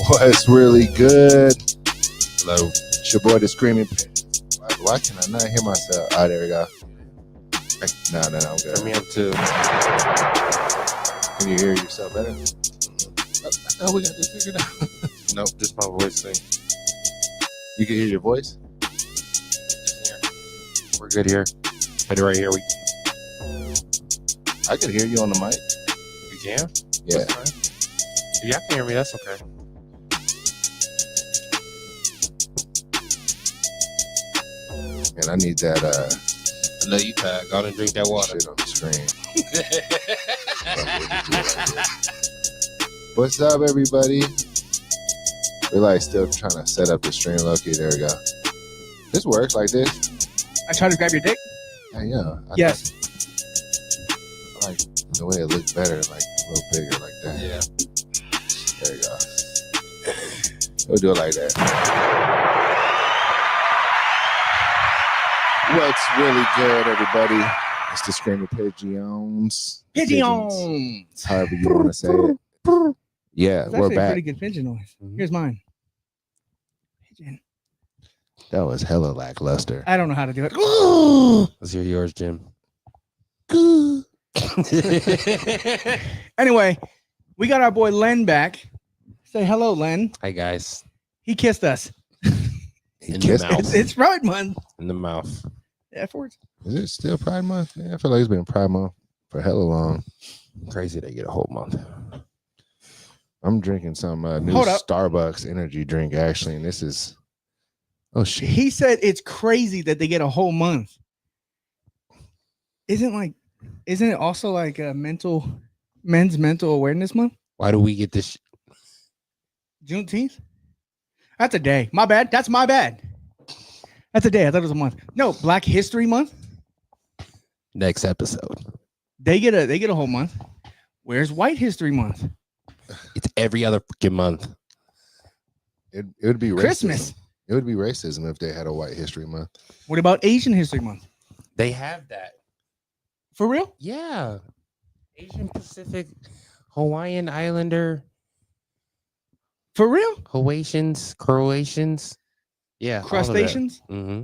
What's really good? Hello, it's your boy, the Screaming Pigeons. Why can I not hear myself? Ah, there we go. No, I'm good. Turn me up too. Can you hear yourself better? I thought we got this figured out. Nope, just my voice thing. You can hear your voice? We're good here. Put it right here. I can hear you on the mic. You can? Yeah. If y'all can hear me, that's okay. And I need that I know you tired. Go and drink that water. shit on the screen. What's up, everybody? We're like still trying to set up the stream. Low-key, there we go. This works like this. I try to grab your dick? Yeah. Yes. I like the way it looks better, like a little bigger like that. Yeah. There you go. We'll do it like that. What's really good, everybody? It's the Screaming Pigeons. Pigeons. However you want to say it. Yeah, It's we're actually a back. pretty good pigeon noise. Here's mine. Pigeon. That was hella lackluster. I don't know how to do it. Let's hear yours, Jim. Anyway, we got our boy Len back. Say hello, Len. Hi, guys. He kissed us. He In the kissed mouth. us. It's Pride Month. In the mouth. Afterwards. Is it still Pride Month? Yeah, I feel like it's been Pride Month for hella long. Crazy they get a whole month. I'm drinking some new Hold up. Starbucks energy drink, actually, and this is... Oh, shit. He said it's crazy that they get a whole month. Isn't it also like a men's mental awareness month? Why do we get this? Juneteenth? That's a day. My bad. That's my bad. That's a day. I thought it was a month. No, Black History Month. Next episode. They get a whole month. Where's White History Month? It's every other freaking month. It would be racism. Christmas. It would be racism if they had a White History Month. What about Asian History Month? They have that. For real? Yeah. Asian Pacific, Hawaiian Islander, For real? Haitians, Croatians. Yeah. Crustaceans? Mm-hmm.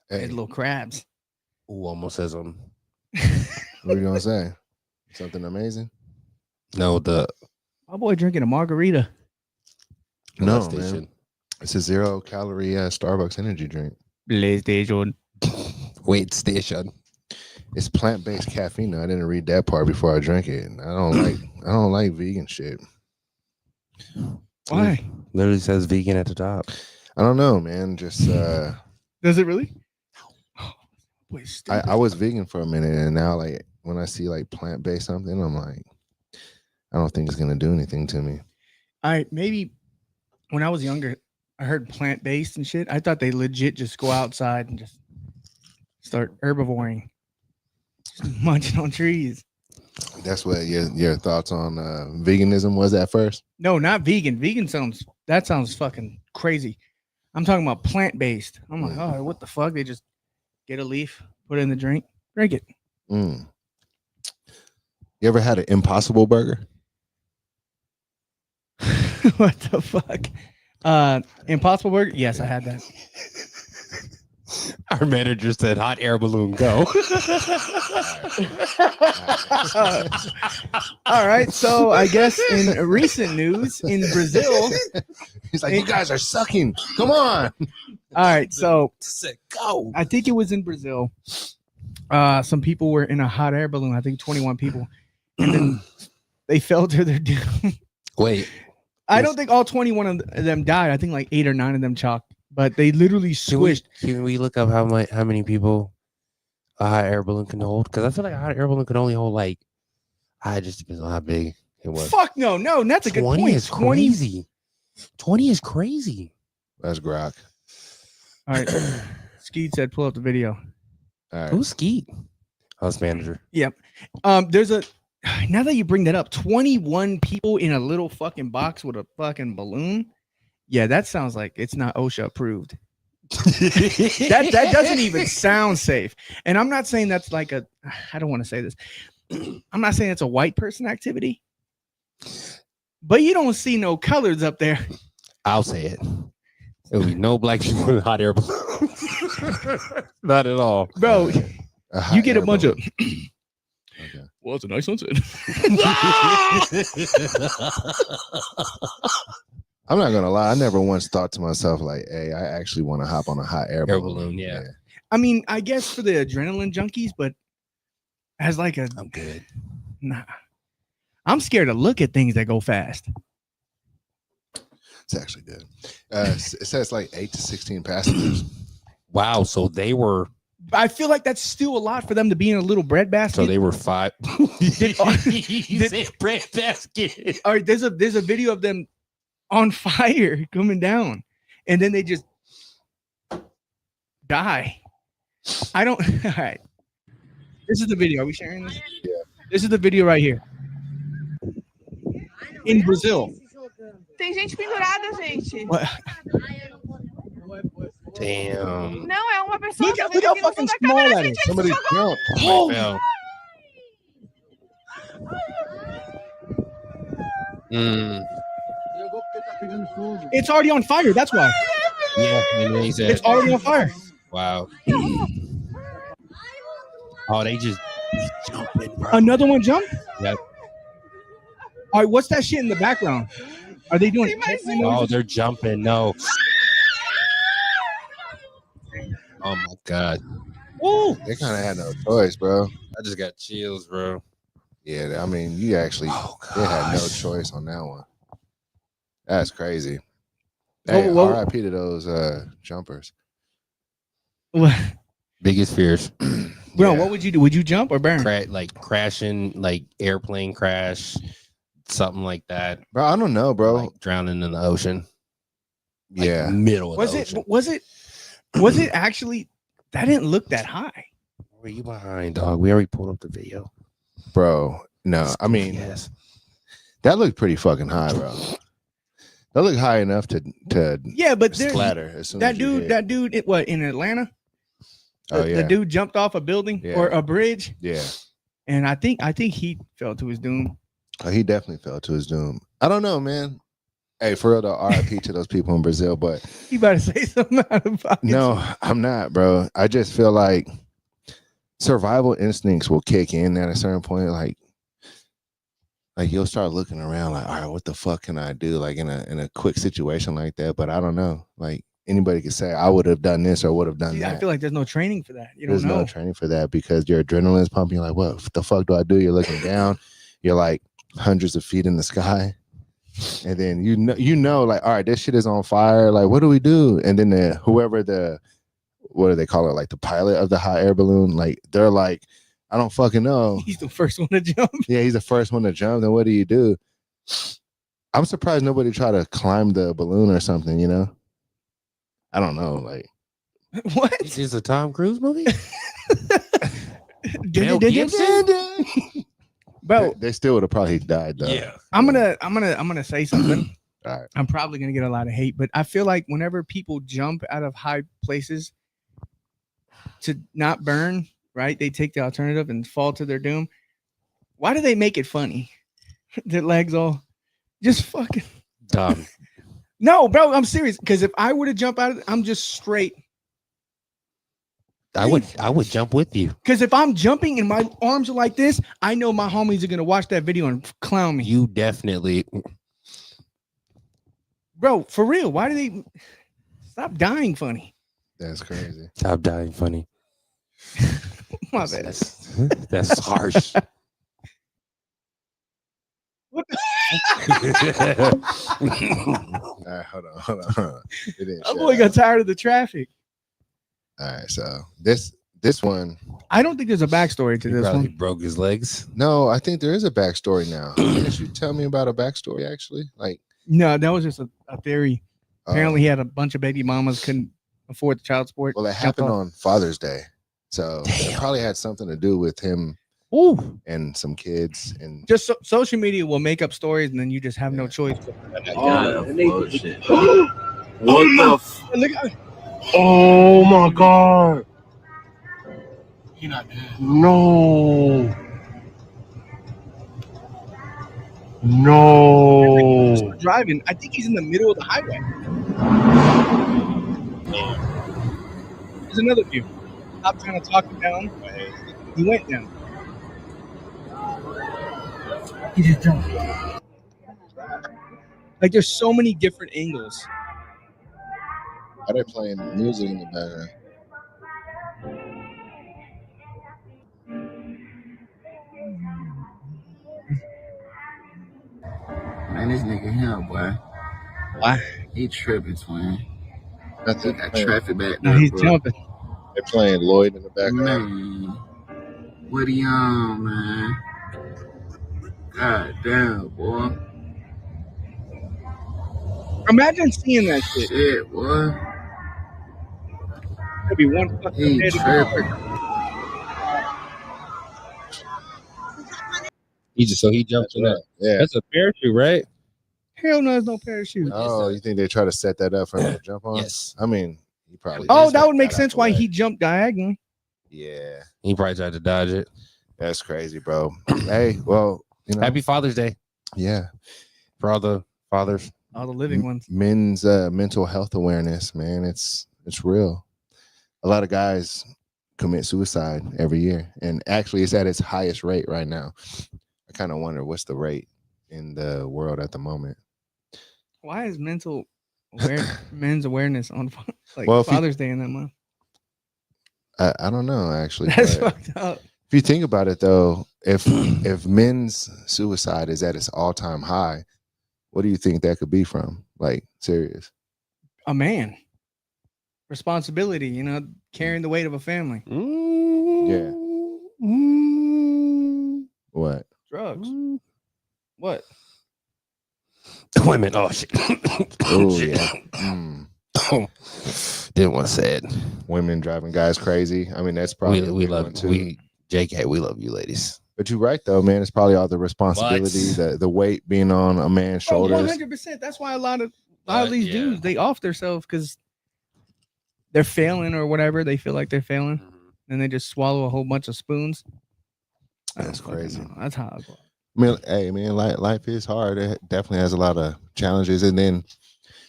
Hey, And little crabs. Ooh, almost says what are you gonna say? Something amazing? no, the My boy drinking a margarita. No, PlayStation. man. It's a 0-calorie Starbucks energy drink. PlayStation. Wait station. It's plant-based caffeine. I didn't read that part before I drank it. I don't like vegan shit. Why? Literally says vegan at the top. I don't know, man. Just Does it really? Boy, I was vegan for a minute, and now like when I see like plant-based something, I'm like, I don't think it's gonna do anything to me. Maybe when I was younger, I heard plant-based and shit. I thought they legit just go outside and just start herbivoring. Just munching on trees. That's what your thoughts on veganism was at first. No, not vegan. Vegan sounds fucking crazy. I'm talking about plant-based. I'm like, oh, what the fuck? They just get a leaf, put it in the drink, drink it. You ever had an Impossible Burger? What the fuck? Impossible Burger? Yes, I had that. Our manager said hot air balloon go. All right. So I guess in recent news in Brazil. He's like, you guys are sucking. Come on. All right. So Go. I think it was in Brazil. Some people were in a hot air balloon. I think 21 people. And then they fell to their doom. Wait. I don't think all 21 of them died. I think like 8 or 9 of them chalked. But they literally squished. Can we look up how many people a hot air balloon can hold? Because I feel like a hot air balloon can only hold like, it just depends on how big it was. Fuck no. That's a good 20 point. is crazy. 20 is crazy. That's Grok. All right. Skeet said, pull up the video. All right. Who's Skeet? House manager. Yep. There's a, now that you bring that up, 21 people in a little fucking box with a fucking balloon. Yeah, that sounds like it's not OSHA approved. that doesn't even sound safe. And I'm not saying that's like I don't want to say this. I'm not saying it's a white person activity. but you don't see no colors up there. I'll say it. There'll be no black people in hot air balloons. Not at all. Bro, you get a bunch of Okay. well, it's a nice sunset. I'm not gonna lie. I never once thought to myself like, "Hey, I actually want to hop on a hot air balloon." Yeah. I mean, I guess for the adrenaline junkies, but as like a I'm good. nah. I'm scared to look at things that go fast. It's actually good. It says like 8 to 16 passengers. Wow. So they were. I feel like that's still a lot for them to be in a little bread basket. So they were 5. You said bread basket. All right, there's a video of them on fire coming down, and then they just die. I don't. All right, this is the video. Are we sharing this? Yeah. This is the video right here. In Brazil. Tem gente pendurada, gente. What? Damn. Não, é uma pessoa. Look how fucking small that is. Somebody jumped. Oh, Fell. it's already on fire. That's why. Yeah. And then he said, It's already on fire. wow. Oh, they just jumping, bro. Another one jumped? Yep. All right, what's that shit in the background? Are they doing? Oh, they're jumping. No. Oh my God. Oh, They kind of had no choice, bro. I just got chills, bro. Yeah, I mean, you actually they had no gosh. choice on that one. That's crazy. Hey, Whoa. RIP to those jumpers. Biggest fears. Bro, Yeah. what would you do? Would you jump or burn? Like crashing, like airplane crash, something like that. Bro, I don't know, bro. Like drowning in the ocean. Like Yeah. middle of Was the it? ocean. Was it actually? That didn't look that high. Were you behind, dog? We already pulled up the video. Bro, no. I mean, yes. that looked pretty fucking high, bro. That looked high enough to Yeah, but there, splatter as soon that as you dude, hit. what in Atlanta? Oh, The yeah. dude jumped off a building Yeah. or a bridge, Yeah. and I think he fell to his doom. Oh, he definitely fell to his doom. I don't know, man. Hey, for real, though, RIP to those people in Brazil, but You better say something out of pocket. no, I'm not, bro. I just feel like survival instincts will kick in at a certain point. Like you'll start looking around, like, all right, what the fuck can I do? Like in a quick situation like that. But I don't know. Like anybody could say, I would have done this or would have done See, that. I feel like there's no training for that. You don't There's know. no training for that because your adrenaline's pumping. You're like, what the fuck do I do? You're looking down. You're like hundreds of feet in the sky. And then you know, like, all right, this shit is on fire. Like, what do we do? And then what do they call it? Like the pilot of the hot air balloon. Like they're like, I don't fucking know. He's the first one to jump. Yeah, he's the first one to jump. Then what do you do? I'm surprised nobody tried to climb the balloon or something. You know, I don't know. Like, What? Is this a Tom Cruise movie? Mel Gibson? Bro, they still would have probably died though. Yeah. I'm gonna say something. All right. I'm probably gonna get a lot of hate, but I feel like whenever people jump out of high places to not burn, right? They take the alternative and fall to their doom. Why do they make it funny? Their legs all just fucking Dumb. no, bro. I'm serious. Because if I were to jump out of it, I'm just straight. I would jump with you. Because if I'm jumping and my arms are like this, I know my homies are gonna watch that video and clown me. You definitely. Bro, for real. Why do they stop dying funny? That's crazy. Stop dying funny. My bad. That's harsh. What All right, hold on. It didn't That shut boy up. got tired of the traffic. All right, so this one, I don't think there's a backstory to He this probably one. broke his legs. no, I think there is a backstory now. Didn't you tell me about a backstory actually? Like, No, that was just a theory. Apparently, uh, he had a bunch of baby mamas, couldn't afford the child support. well, it Jumped happened off. on Father's Day, so it probably had something to do with him Ooh, and some kids. And just social media will make up stories, and then you just have no choice. Oh, bullshit. What the f- Look at Oh my god. No. No. Driving. I think he's in the middle of the highway. There's another view. Stop trying to talk him down. He went down. He just jumped. Like there's so many different angles. Are they playing music in the background? Man, this nigga here, boy. Why? He tripping, twin. That's He it. got traffic back No, there, he's bro. jumping. They're playing Lloyd in the background. Man. What he on, man? God damn, boy. Imagine seeing that shit. Shit, boy. There'd be one fucking He head. tripping. He jumped in that. Yeah. That's a parachute, right? Hell no, there's no parachute. Oh, you think they try to set that up for him to jump on? Yes. I mean, he probably. Oh, just that would got make out sense the why way. he jumped diagonally. Yeah, He probably tried to dodge it. that's crazy, bro. Hey, well, you know, Happy Father's Day yeah, for all the fathers. All the living ones. men's mental health awareness, man. It's real. A lot of guys commit suicide every year, and actually, it's at its highest rate right now. I kind of wonder what's the rate in the world at the moment. Why is men's awareness on like Well, if you- Father's Day in that month? I don't know actually. That's but fucked up. if you think about it, though, if men's suicide is at its all-time high, what do you think that could be from? Like, serious? A man. Responsibility, you know, carrying the weight of a family. Yeah. What? Drugs. What? Women. Oh shit. Oh Shit. yeah. Mm. Didn't want to say it. Women driving guys crazy. I mean, that's probably a We big love one, too. JK. We love you, ladies. But you're right, though, man. It's probably all the responsibility, the weight being on a man's shoulders. 100%. That's why a lot of But, these yeah. dudes, they off themselves because they're failing or whatever. They feel like they're failing. And they just swallow a whole bunch of spoons. I That's don't fucking crazy. know. That's how I go. I mean, hey, man, life is hard. It definitely has a lot of challenges, and then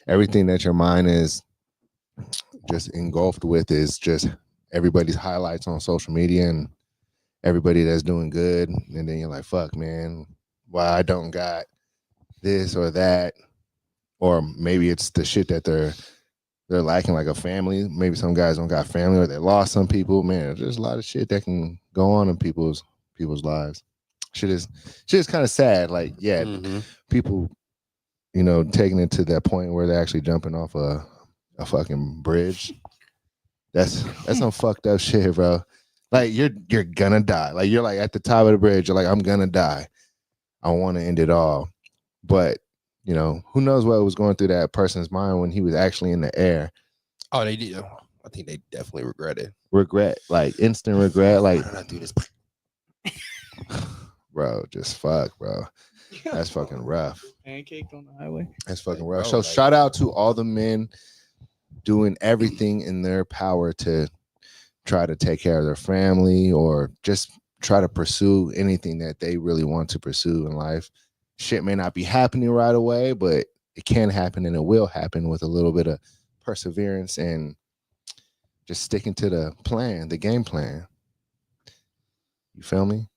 everything that your mind is just engulfed with is just everybody's highlights on social media and everybody that's doing good, and then you're like, "Fuck, man, why I don't got this or that," or maybe it's the shit that they're lacking, like a family. Maybe some guys don't got family, or they lost some people. Man, there's a lot of shit that can go on in people's lives. Shit is kind of sad. Like, yeah, people, you know, taking it to that point where they're actually jumping off a fucking bridge. That's some fucked up shit, bro. Like, you're gonna die. Like, you're like at the top of the bridge. You're like, I'm gonna die. I want to end it all. But, you know, who knows what was going through that person's mind when he was actually in the air. Oh, they did. I think they definitely regret it. Regret, like instant regret. Like, Why did I do this? bro, just fuck, bro. That's fucking rough. Pancaked on the highway. That's fucking Like, rough. bro, So like- shout out to all the men doing everything in their power to try to take care of their family or just try to pursue anything that they really want to pursue in life. Shit may not be happening right away, but it can happen and it will happen with a little bit of perseverance and just sticking to the plan, the game plan. You feel me?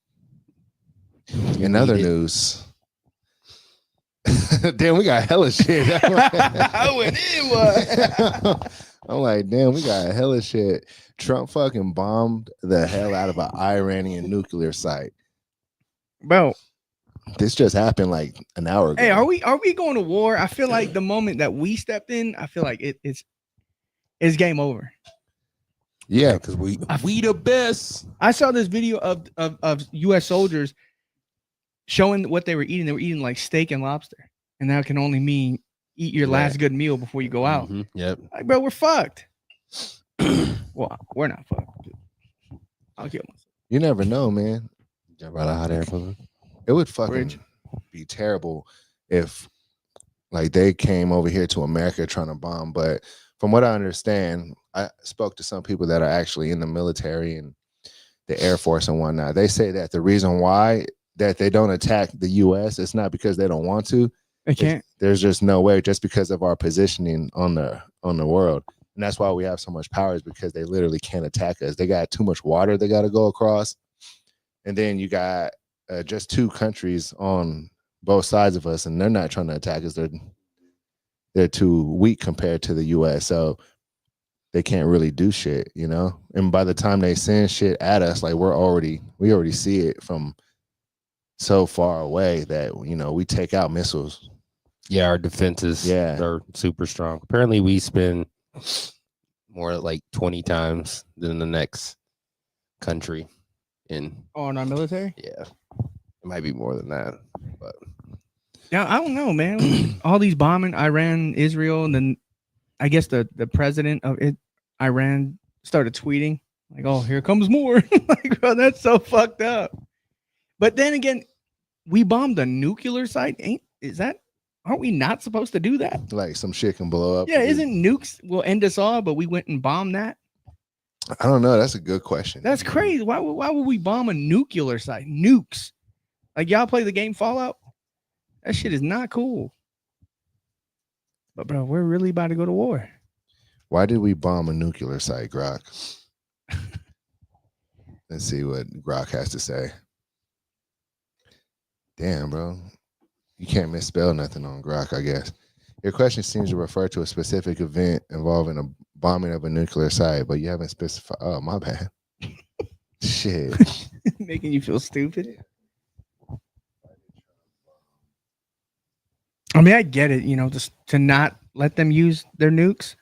In other news, damn, we got hella shit. I went in, what? I'm like, damn, we got hella shit. Trump fucking bombed the hell out of an Iranian nuclear site. Bro, This just happened like an hour ago. hey, are we going to war? I feel like the moment that we stepped in, I feel like it's game over. Yeah, because we the best. I saw this video of U.S. soldiers showing what they were eating. They were eating like steak and lobster, and that can only mean eat your last good meal before you go out. Yep. Like, bro, we're fucked. Well, we're not fucked. I'll kill myself. you never know, man. Jump out of hot air balloon. It would fucking Bridge. be terrible if like they came over here to America trying to bomb. But from what I understand, I spoke to some people that are actually in the military and the Air Force and whatnot. They say that the reason why that they don't attack the U.S., it's not because they don't want to. They can't. There's just no way, just because of our positioning on the world. And that's why we have so much power, is because they literally can't attack us. They got too much water they got to go across. And then you got just 2 countries on both sides of us, and they're not trying to attack us. They're too weak compared to the U.S., so they can't really do shit, you know? And by the time they send shit at us, like we already see it from so far away that, you know, we take out missiles. Yeah, our defenses are super strong. Apparently we spend more like 20 times than the next country in On our military? Yeah. It might be more than that, but Yeah, I don't know, man. All these bombing, Iran, Israel, and then I guess the president of Iran started tweeting like, "Oh, here comes more." Like, bro, that's so fucked up. But then again, we bombed a nuclear site. Aren't we not supposed to do that? Like some shit can blow up. Yeah, isn't nukes will end us all, but we went and bombed that? I don't know. That's a good question. That's crazy. Why would we bomb a nuclear site? Nukes. Like, y'all play the game Fallout? That shit is not cool. But bro, we're really about to go to war. Why did we bomb a nuclear site, Grok? Let's see what Grok has to say. Damn, bro. You can't misspell nothing on Grok, I guess. Your question seems to refer to a specific event involving a bombing of a nuclear site, but you haven't specified. Oh, my bad. Shit. Making you feel stupid. I mean, I get it, you know, just to not let them use their nukes.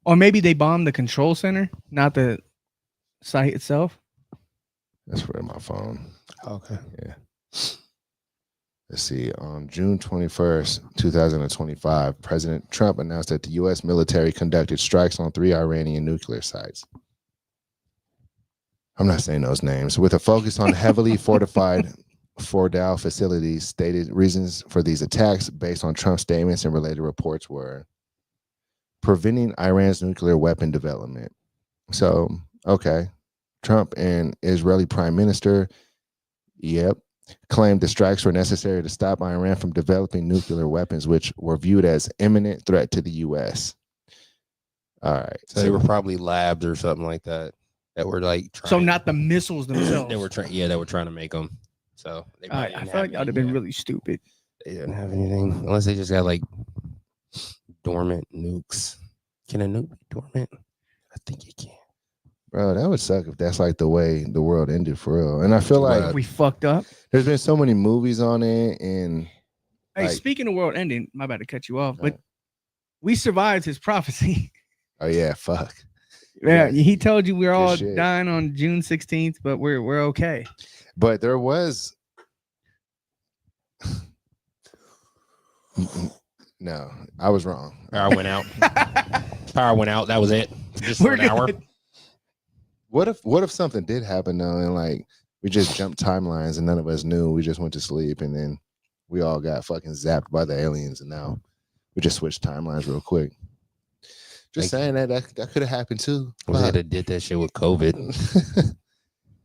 Or maybe they bombed the control center, not the site itself. That's for my phone. okay. Yeah. Let's see. On June 21st, 2025, President Trump announced that the U.S. military conducted strikes on 3 Iranian nuclear sites. I'm not saying those names. With a focus on heavily fortified Fordow facilities, stated reasons for these attacks based on Trump's statements and related reports were preventing Iran's nuclear weapon development. So, okay. Trump and Israeli Prime Minister, claimed the strikes were necessary to stop Iran from developing nuclear weapons, which were viewed as imminent threat to the U.S. All right. So they were probably labs or something like that were like trying. So not the missiles themselves. They were trying to make them. So they I feel like that would have been really stupid. They didn't have anything unless they just got like dormant nukes. Can a nuke be dormant? I think you can. Bro, that would suck if that's like the way the world ended for real. And I feel like we fucked up. There's been so many movies on it. And hey, like, speaking of world ending, my bad to cut you off, but we survived his prophecy. Oh yeah, fuck. Yeah, he told you we're all shit. dying on June 16th, but we're okay. But there was no, I was wrong. Power went out. Power went out. That was it. Just for an hour. What if something did happen though, and like we just jumped timelines and none of us knew? We just went to sleep and then we all got fucking zapped by the aliens, and now we just switched timelines real quick. Just saying that could have happened too. We had to did that shit with COVID.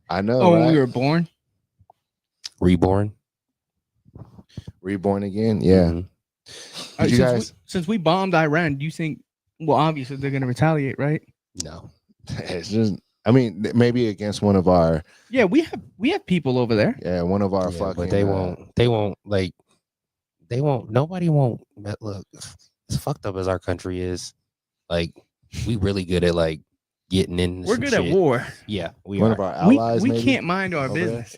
I know. Oh, right? when we were born, reborn again. Yeah. Mm-hmm. You guys, since we bombed Iran, do you think? Well, obviously they're gonna retaliate, right? No. It's just. I mean, maybe against one of our. Yeah, we have people over there. Yeah, one of our fucking. But they won't. Nobody won't. Look, as fucked up as our country is, like we really good at like getting in. We're good at war. Yeah, we one are. of our allies. We maybe, can't mind our business.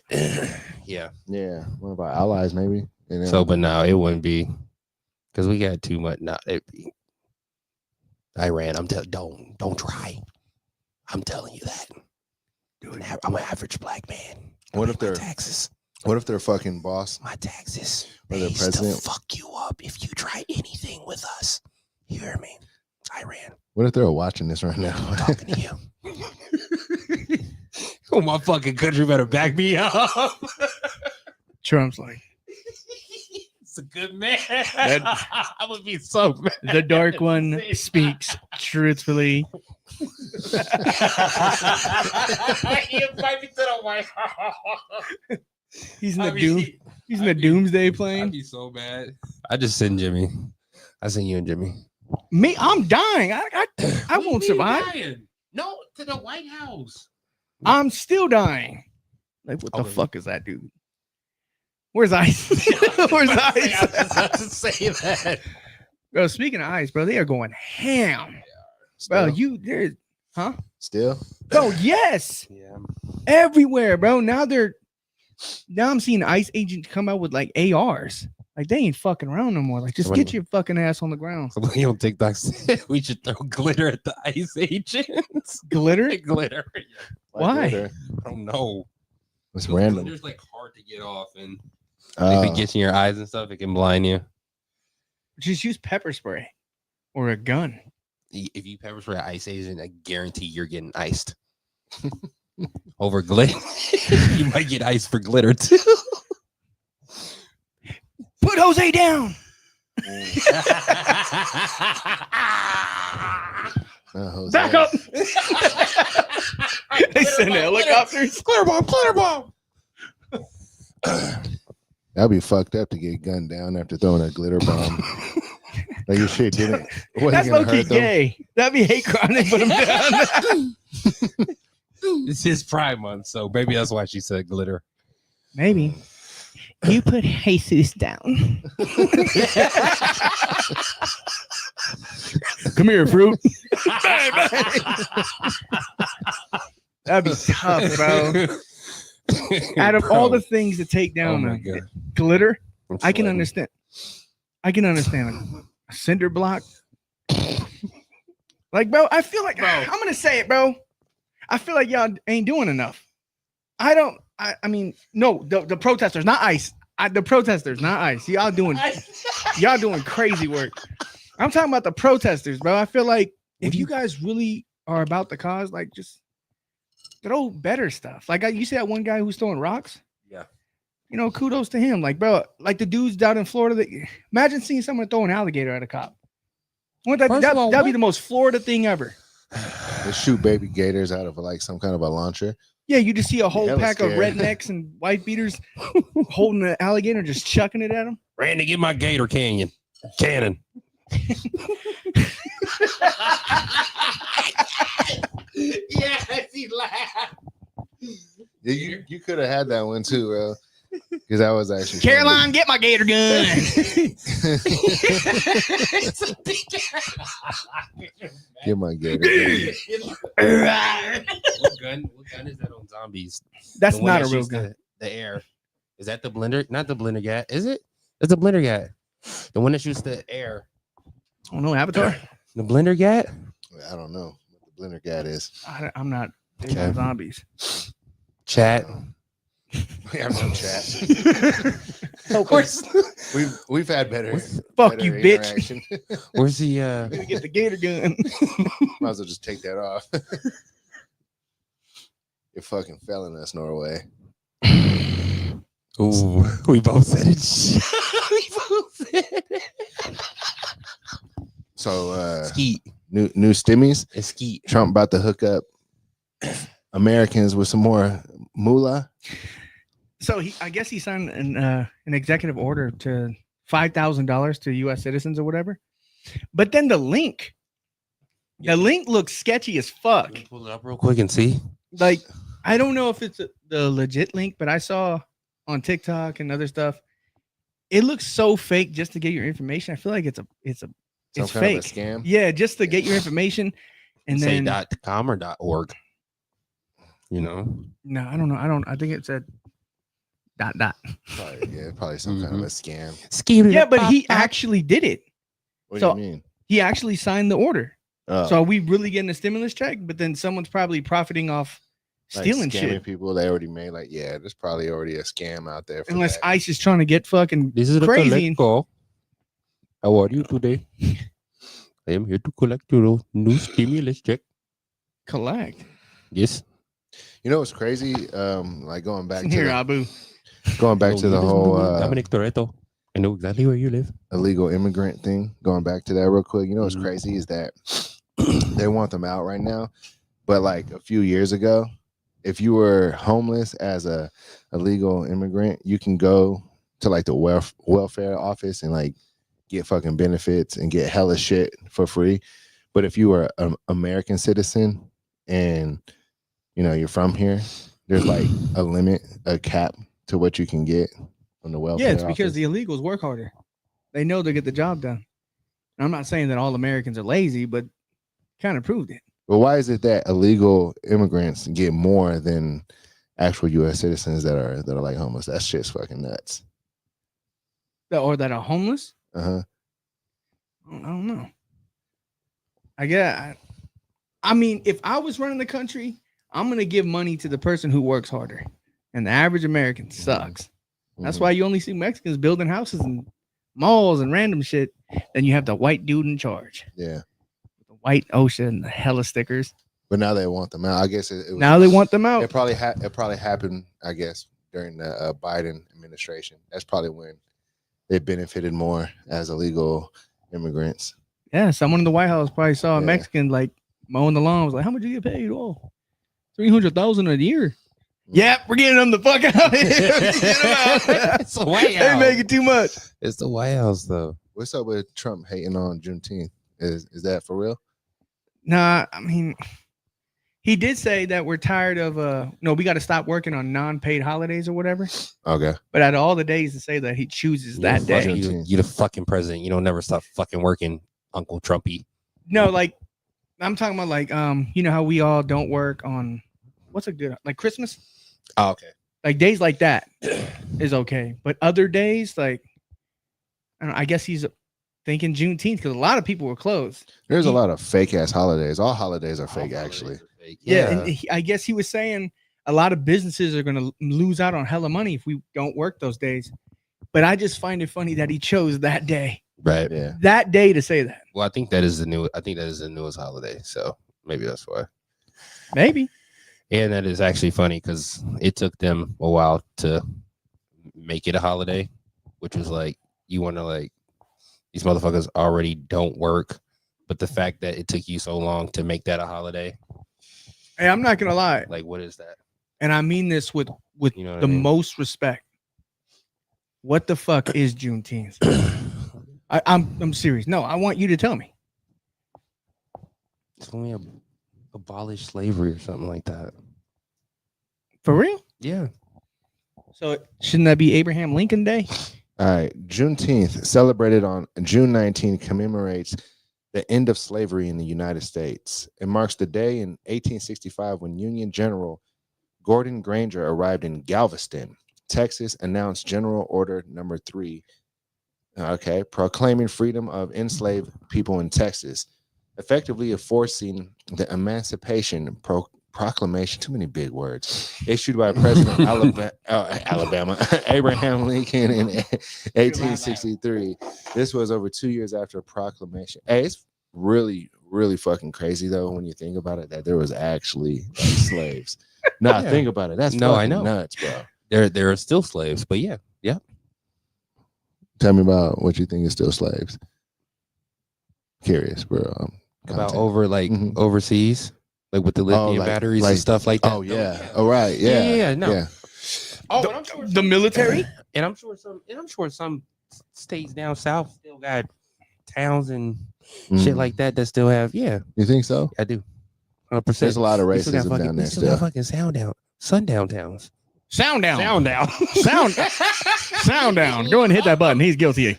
Yeah. Yeah, one of our allies maybe. And then, So, but no, it wouldn't be because we got too much. Not Iran. Don't try. I'm telling you that. Dude, I'm an average black man. What if they're taxes? What if their fucking boss? My taxes. Or the They president? still fuck you up if you try anything with us. You hear me? Iran. What if they're watching this right now? I'm talking to you. Oh, my fucking country better back me up. Trump's like, a good man. I would be so mad. The dark one speaks truthfully. He invite me to the White House. He's in the He's in the doomsday plane. I'd be so mad. I just send Jimmy. I send you and Jimmy. Me, I'm dying. I won't survive. No, to the White House. I'm still dying. Like, what the fuck is that, dude? Where's Ice? Where's Ice? I was about to say that. Bro, speaking of Ice, bro, they are going ham. Bro, there's, huh? Still? Bro, yes. Yeah. Everywhere, bro. Now I'm seeing ICE agents come out with like ARs. Like, they ain't fucking around no more. Like, just get your fucking ass on the ground. Somebody on TikTok said we should throw glitter at the ICE agents. Glitter? Glitter. Why? Glitter? I don't know. It's random. Glitter's like hard to get off, and if it gets in your eyes and stuff, it can blind you. Just use pepper spray or a gun. If you pepper spray an ICE agent, I guarantee you're getting iced. Over glitter. You might get iced for glitter too. Put Jose down. Back up. They send helicopters. Clear bomb. That'd be fucked up to get gunned down after throwing a glitter bomb. Like your shit didn't. That's low-key gay. That'd be hate crime. They put him down. It's his Pride Month, so maybe that's why she said glitter. Maybe. You put Jesus down. Come here, fruit. That'd be tough, bro. Out of all the things to take down glitter, I can understand. I can understand a cinder block. Like, bro, I feel like, I'm going to say it, bro. I feel like y'all ain't doing enough. I mean, no, the protesters, not ICE. The protesters, not ICE. Y'all doing crazy work. I'm talking about the protesters, bro. I feel like if you guys really are about the cause, like, just throw better stuff. Like, you see that one guy who's throwing rocks? Yeah. You know, kudos to him. Like, bro, like the dudes down in Florida. Imagine seeing someone throw an alligator at a cop. That'd be the most Florida thing ever. They shoot baby gators out of like some kind of a launcher. Yeah, you just see a whole pack scared. of rednecks and white beaters holding an alligator, just chucking it at them. Randy, get my gator cannon. Yes, he laughed. Yeah, you could have had that one too, bro. Because that was actually Caroline, get my gator gun. Get my gator gun. What gun is that on zombies? That's not a real gun. The air. Is that the blender? Not the blender gat. Is it? It's the blender gat. The one that shoots the air. Oh no, Avatar. The blender gat? I don't know what the blender gat is. I'm not big on zombies. Chat. We have no chat. Of course. We've had better. Fuck better you, bitch. Where's the Gonna get the gator gun. Might as well just take that off. You're fucking failing us, Norway. Ooh, we both said it. We both said it. So Skeet. New stimmies. It's Skeet. Trump about to hook up Americans with some more moolah. So I guess he signed an executive order to $5,000 to U.S. citizens or whatever. But then the link looks sketchy as fuck. Can you pull it up real quick and see. Like, I don't know if it's the legit link, but I saw on TikTok and other stuff, it looks so fake just to get your information. I feel like it's fake. Of a scam. Yeah, just to get your information, and say then .com or .org. You know? No, I don't know. I think it said ... Probably some kind of a scam. Yeah, but he actually did it. What do you mean? He actually signed the order. Oh. So are we really getting a stimulus check? But then someone's probably profiting off stealing shit. People they already made. Like, yeah, there's probably already a scam out there. Unless ICE is trying to get fucking this is crazy. Call. How are you today? I am here to collect your new stimulus check. Collect? Yes. You know what's crazy? Like going back to Abu. Going back to the whole Dominic Toretto. I know exactly where you live. illegal immigrant thing. Going back to that real quick, you know what's crazy is that they want them out right now, but like a few years ago, if you were homeless as a illegal immigrant, you can go to like the welfare office and like get fucking benefits and get hella shit for free. But if you were an American citizen and you know you're from here, there's like a limit, a cap to what you can get from the welfare. Yeah, it's because office. the illegals work harder. They know they get the job done. And I'm not saying that all Americans are lazy, but kind of proved it. But why is it that illegal immigrants get more than actual U.S. citizens that are like homeless? That shit's fucking nuts. Or that are homeless? Uh-huh. I don't know. I mean, if I was running the country, I'm gonna give money to the person who works harder. And the average American sucks. That's why you only see Mexicans building houses and malls and random shit. Then you have the white dude in charge. Yeah. The white OSHA and the hella stickers. But now they want them out. I guess it was, now they want them out. It probably happened, I guess, during the Biden administration. That's probably when they benefited more as illegal immigrants. Yeah, someone in the White House probably saw a Mexican like mowing the lawn. Was like, "How much do you get paid?" Oh, $300,000 a year. Yep, we're getting them the fuck out of here. It's the White House. They're making too much. It's the White House, though. What's up with Trump hating on Juneteenth? Is that for real? Nah, I mean, he did say that we're tired of no, we got to stop working on non-paid holidays or whatever. Okay. But out of all the days to say that, he chooses that day. You're the fucking president. You don't never stop fucking working, Uncle Trumpy. No, like I'm talking about like you know how we all don't work on what's a good like Christmas? Oh, okay. Like days like that is okay. But other days, like I don't know, I guess he's thinking Juneteenth because a lot of people were closed. There's a lot of fake ass holidays. All holidays are fake, actually. Yeah, and I guess he was saying a lot of businesses are going to lose out on hella money if we don't work those days. But I just find it funny that he chose that day. Right. Yeah. That day to say that. Well, I think that is the newest holiday. So maybe that's why. Maybe. And that is actually funny because it took them a while to make it a holiday, which was like, you want to like, these motherfuckers already don't work. But the fact that it took you so long to make that a holiday. Hey, I'm not going to lie. Like, what is that? And I mean this with you know the most respect. What the fuck is Juneteenth? I'm serious. No, I want you to tell me. It's when we abolish slavery or something like that. For real? Yeah. So shouldn't that be Abraham Lincoln Day? All right. Juneteenth, celebrated on June 19, commemorates the end of slavery in the United States. It marks the day in 1865 when Union General Gordon Granger arrived in Galveston, Texas, announced General Order Number 3, proclaiming freedom of enslaved people in Texas, effectively enforcing the Emancipation Proclamation, too many big words, issued by President Alabama Abraham Lincoln in 1863. This was over 2 years after a proclamation. Hey, it's really, really fucking crazy though when you think about it that there was actually slaves. No, think about it. That's I know nuts, bro. There are still slaves, but yeah. Tell me about what you think is still slaves. Curious, bro. About overseas. Like with the lithium batteries and stuff like that. Oh yeah. Oh right. Yeah. No. Yeah. Oh, I'm sure the military. And I'm sure some states down south still got towns and shit like that still have. Yeah. You think so? I do. 100%. There's a lot of racism down there still. Fucking sundown towns. Sound down. Sound down. Go and hit that button. He's guilty.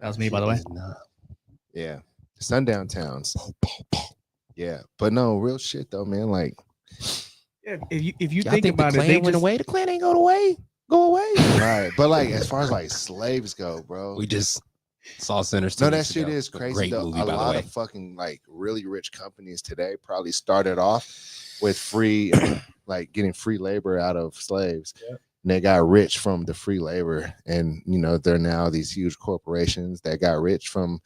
That was me, by the way. Yeah. Sundown towns. Yeah. But no, real shit though, man. Like, yeah, if you think about it, they went away. The Klan ain't go away. Right. But like, as far as like slaves go, bro. We just saw Center. No, that shit is crazy though. A lot of fucking like really rich companies today probably started off with free, like getting free labor out of slaves. Yeah. And they got rich from the free labor, and you know they're now these huge corporations that got rich from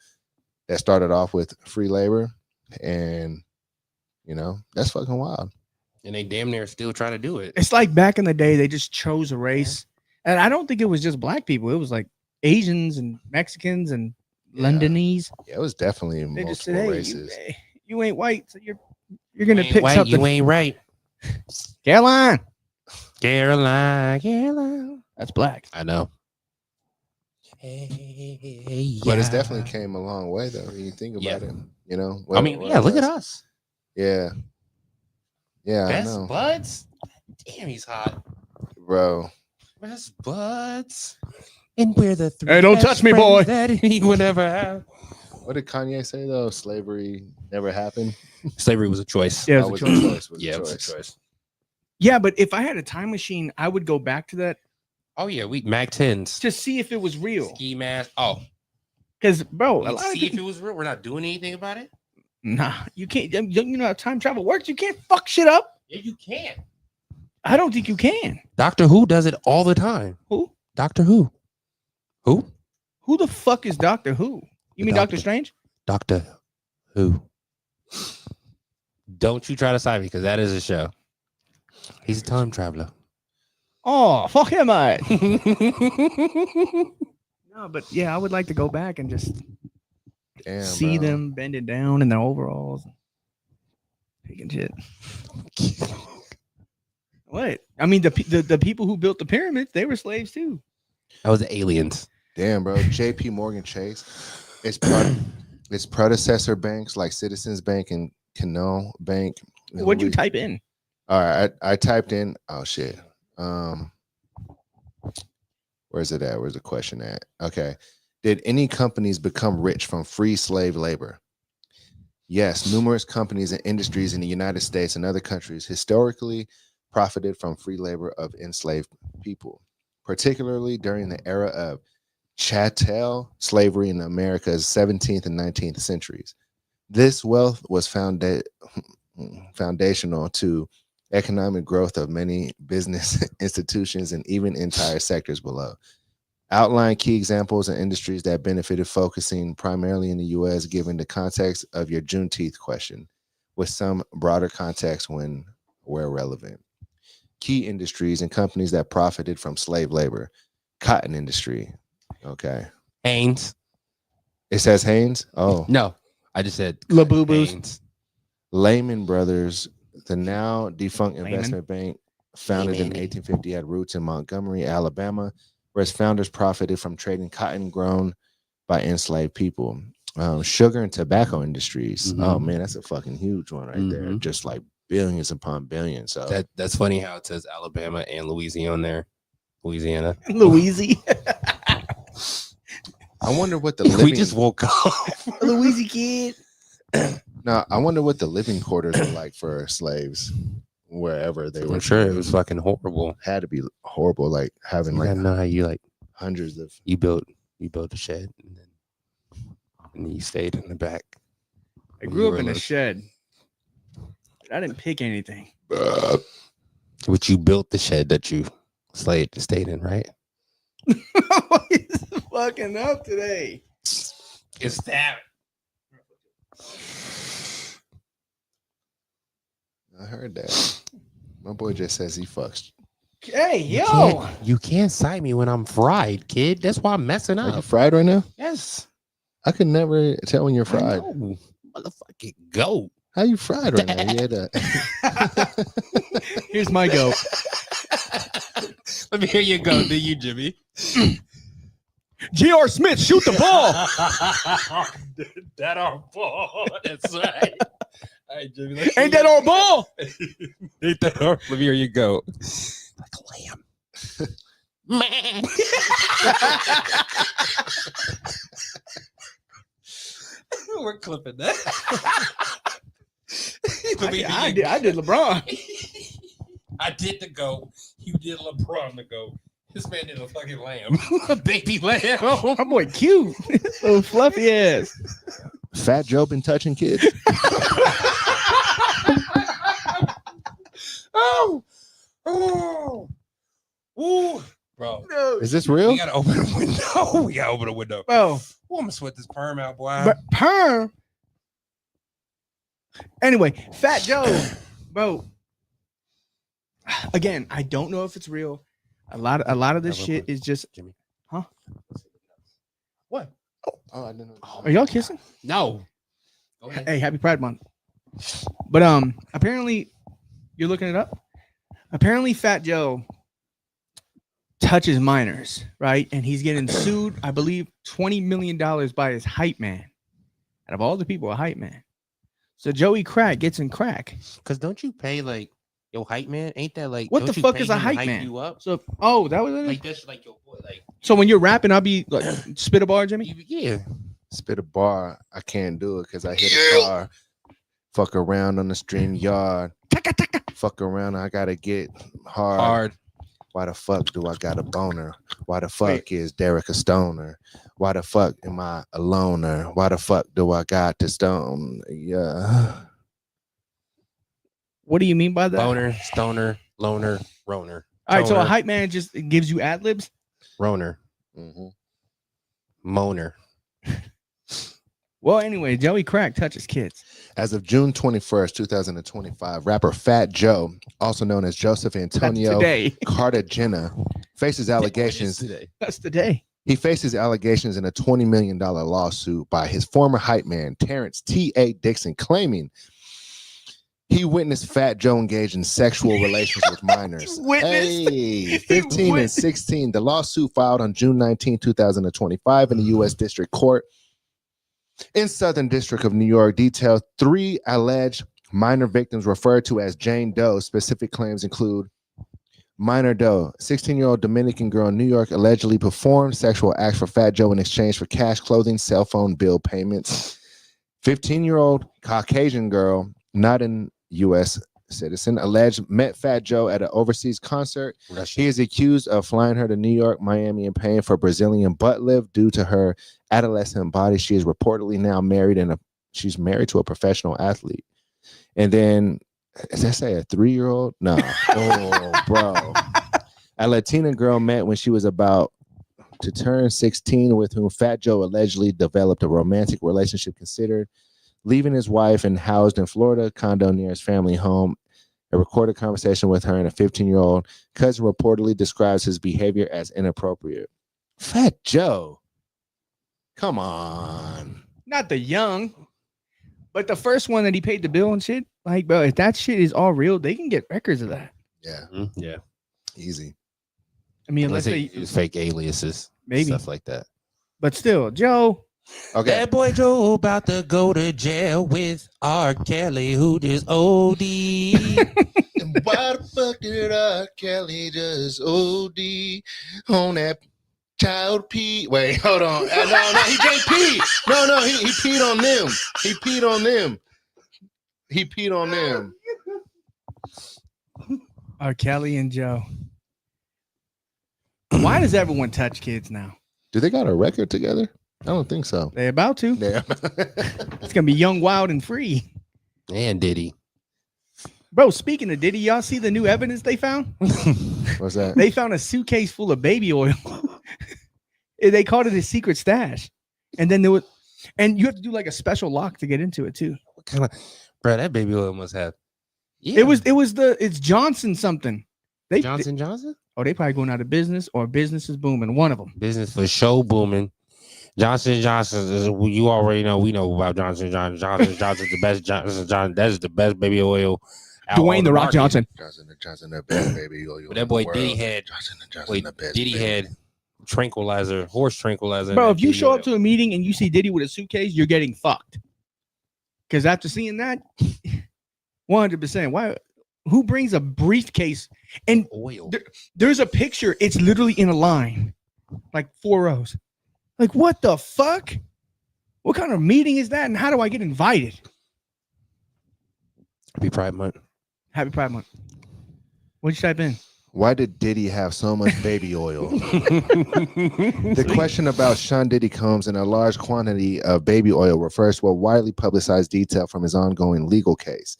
that started off with free labor, and You know, that's fucking wild. And they damn near still try to do it. It's like back in the day, they just chose a race. And I don't think it was just black people. It was like Asians and Mexicans and Londonese. Yeah, it was definitely They multiple just said, hey, races. you ain't white, so you're gonna Ain't pick white, something. you ain't right. Caroline. Caroline. That's black. I know. But it's definitely came a long way though. When you think about it, you know. I mean, yeah, look at us. Yeah. Yeah, Best I know. buds. Damn, he's hot. Bro. Best buds. And we're the three. Hey, don't best touch me, boy. friends that he would ever have. What did Kanye say though? Slavery never happened. Slavery was a choice. Yeah, Oh, it was a choice. Yeah, it was a choice. Yeah, but if I had a time machine, I would go back to that Oh yeah, we Mac 10s. to see if it was real. Ski mask. Oh, Because, bro, a let's lot of see if people, it was real. We're not doing anything about it. nah, you can't. You know how time travel works. You can't fuck shit up. Yeah, you can. I don't think you can. Doctor Who does it all the time. Who? Doctor Who? Who? Who the fuck is Doctor Who? You mean Doctor Strange? Doctor Who? Don't you try to side me because that is a show. He's a time traveler. Oh, fuck him, I. No, but yeah, I would like to go back and just see bro. them bending down in their overalls, picking shit. What? I mean, the people who built the pyramids, they were slaves too. That was the aliens. Damn, bro. JP Morgan Chase. Its predecessor banks like Citizens Bank and Canal Bank. What'd you type in? All right, I typed in. Oh shit. Where's it at? Where's the question at? Okay. Did any companies become rich from free slave labor? Yes, numerous companies and industries in the United States and other countries historically profited from free labor of enslaved people, particularly during the era of chattel slavery in America's 17th and 19th centuries. This wealth was foundational to economic growth of many business institutions and even entire sectors below. Outline key examples and industries that benefited, focusing primarily in the U.S., given the context of your Juneteenth question, with some broader context where relevant. Key industries and companies that profited from slave labor. Cotton industry. Okay. Haynes. It says Haynes? Oh. No, I just said Labubu's. Haynes. Lehman Brothers, the now defunct Lehman. investment bank, founded in 1850, had roots in Montgomery, Alabama, where its founders profited from trading cotton grown by enslaved people. Sugar and tobacco industries. Oh man, that's a fucking huge one right there. Just like billions upon billions. So That's funny how it says Alabama and Louisiana there. Louisiana. Louisiana. I wonder what the We living, just woke up. Louisiana kid. now I wonder what the living quarters were like for slaves wherever they were. I'm sure it was fucking horrible. Had to be horrible, like having You like gotta know how you like hundreds of you built a shed and then you stayed in the back. I grew up in a shed. I didn't pick anything. Which you built the shed that you stayed in, right? He's fucking up today. It's that. I heard that. My boy just says he fucks. Hey, yo. You can't cite me when I'm fried, kid. That's why I'm messing Are you up. fried right now? Yes. I could never tell when you're fried. Motherfucking goat. How you fried right now? You had a... Here's my goat. Let me hear you go. Do you, Jimmy? J.R. Smith, shoot the ball. That our ball. That's right. All right, Jimmy. Ain't that our ball? Ain't that our? Let me hear you go. Like a lamb. Man. We're clipping that. I did LeBron. I did the goat. You did LeBron the goat. This man did a fucking lamb. A baby lamb. My boy cute. So fluffy ass. Fat Joe been touching kids. Oh. Ooh. Bro. No. Is this real? We gotta open a window. We gotta open a window. Bro. Ooh, I'm gonna sweat this perm out, boy. But perm. Anyway, Fat Joe, bro. Again, I don't know if it's real. A lot of this real shit quick. is just. Jimmy. Huh? What? Oh, I didn't know. Are y'all kissing? No. Go ahead. Hey, happy Pride Month. But apparently, you're looking it up. Apparently, Fat Joe touches minors, right? And he's getting sued, I believe, $20 million by his hype man. Out of all the people, a hype man. So Joey Crack gets in crack. Because don't you pay like your hype man? Ain't that like What don't the you fuck pay is a him to hype hype man? You up? So, that was it. Like that's like your boy. Like So when you're rapping, I'll be like, spit a bar, Jimmy. yeah. Spit a bar. I can't do it because I hit a car. Fuck around on the stream yard. Fuck around. I gotta get hard. Why the fuck do I got a boner? Why the fuck is Derek a stoner? Why the fuck am I a loner? Why the fuck do I got to stone? Yeah. What do you mean by that? Boner, stoner, loner, roner. All right, so a Toner, hype man just gives you ad libs. roner, Mm-hmm. moaner. Well, anyway, Joey Crack touches kids. As of June 21st, 2025, rapper Fat Joe, also known as Joseph That's Antonio today. Cartagena, faces allegations. That's today. He faces allegations in a $20 million lawsuit by his former hype man, Terrence T.A. Dixon, claiming he witnessed Fat Joe engage in sexual relations with minors. Witnessed? Hey, 15 and 16. The lawsuit filed on June 19, 2025 in the U.S. District Court in Southern District of New York detailed 3 alleged minor victims referred to as Jane Doe. Specific claims include minor Doe, 16-year-old Dominican girl in New York, allegedly performed sexual acts for Fat Joe in exchange for cash, clothing, cell phone bill payments. 15-year-old Caucasian girl, not an U.S. citizen, alleged met Fat Joe at an overseas concert. He is accused of flying her to New York, Miami, and paying for Brazilian butt lift due to her adolescent body. She is reportedly now married she's married to a professional athlete. And then, does that say a 3-year-old? No. Oh, bro. A Latina girl met when she was about to turn 16, with whom Fat Joe allegedly developed a romantic relationship, considered leaving his wife and housed in Florida condo near his family home. A recorded conversation with her and a 15-year-old cousin reportedly describes his behavior as inappropriate. Fat Joe. Come on. Not the young, but the first one that he paid the bill and shit. Like, bro, if that shit is all real, they can get records of that. Yeah. Yeah. Easy. I mean, Unless let's they say use fake aliases, maybe, stuff like that. but still, Joe. Okay. That boy Joe about to go to jail with R. Kelly, who just OD. And why the fuck did R. Kelly just OD on that child pee? Wait, hold on. No, he can't pee. No, he peed on them. He peed on them. He peed on them. R. Kelly and Joe. Why does everyone touch kids now? Do they got a record together? I don't think so. They about to. Yeah. It's gonna be young, wild, and free. And Diddy. Bro, speaking of Diddy, y'all see the new evidence they found? What's that? They found a suitcase full of baby oil. They called it a secret stash. And then you have to do like a special lock to get into it too. What kind of, bro? That baby oil must have. Yeah. It's Johnson something. Johnson. They probably going out of business or business is booming. One of them. Business for show booming. Johnson is, you already know. We know about Johnson Johnson's the best. That's the best baby oil. Dwayne the Rock Johnson. Johnson, the best baby oil. But that boy Diddy had. Diddy had tranquilizer, horse tranquilizer. Bro, if you show up to a meeting and you see Diddy with a suitcase, you're getting fucked. Because after seeing that, 100%. Why? Who brings a briefcase? And oil. There's a picture. It's literally in a line, like 4 rows. Like, what the fuck? What kind of meeting is that? And how do I get invited? Happy Pride Month. Happy Pride Month. What'd you type in? Why did Diddy have so much baby oil? The question about Sean Diddy comes in a large quantity of baby oil refers to a widely publicized detail from his ongoing legal case.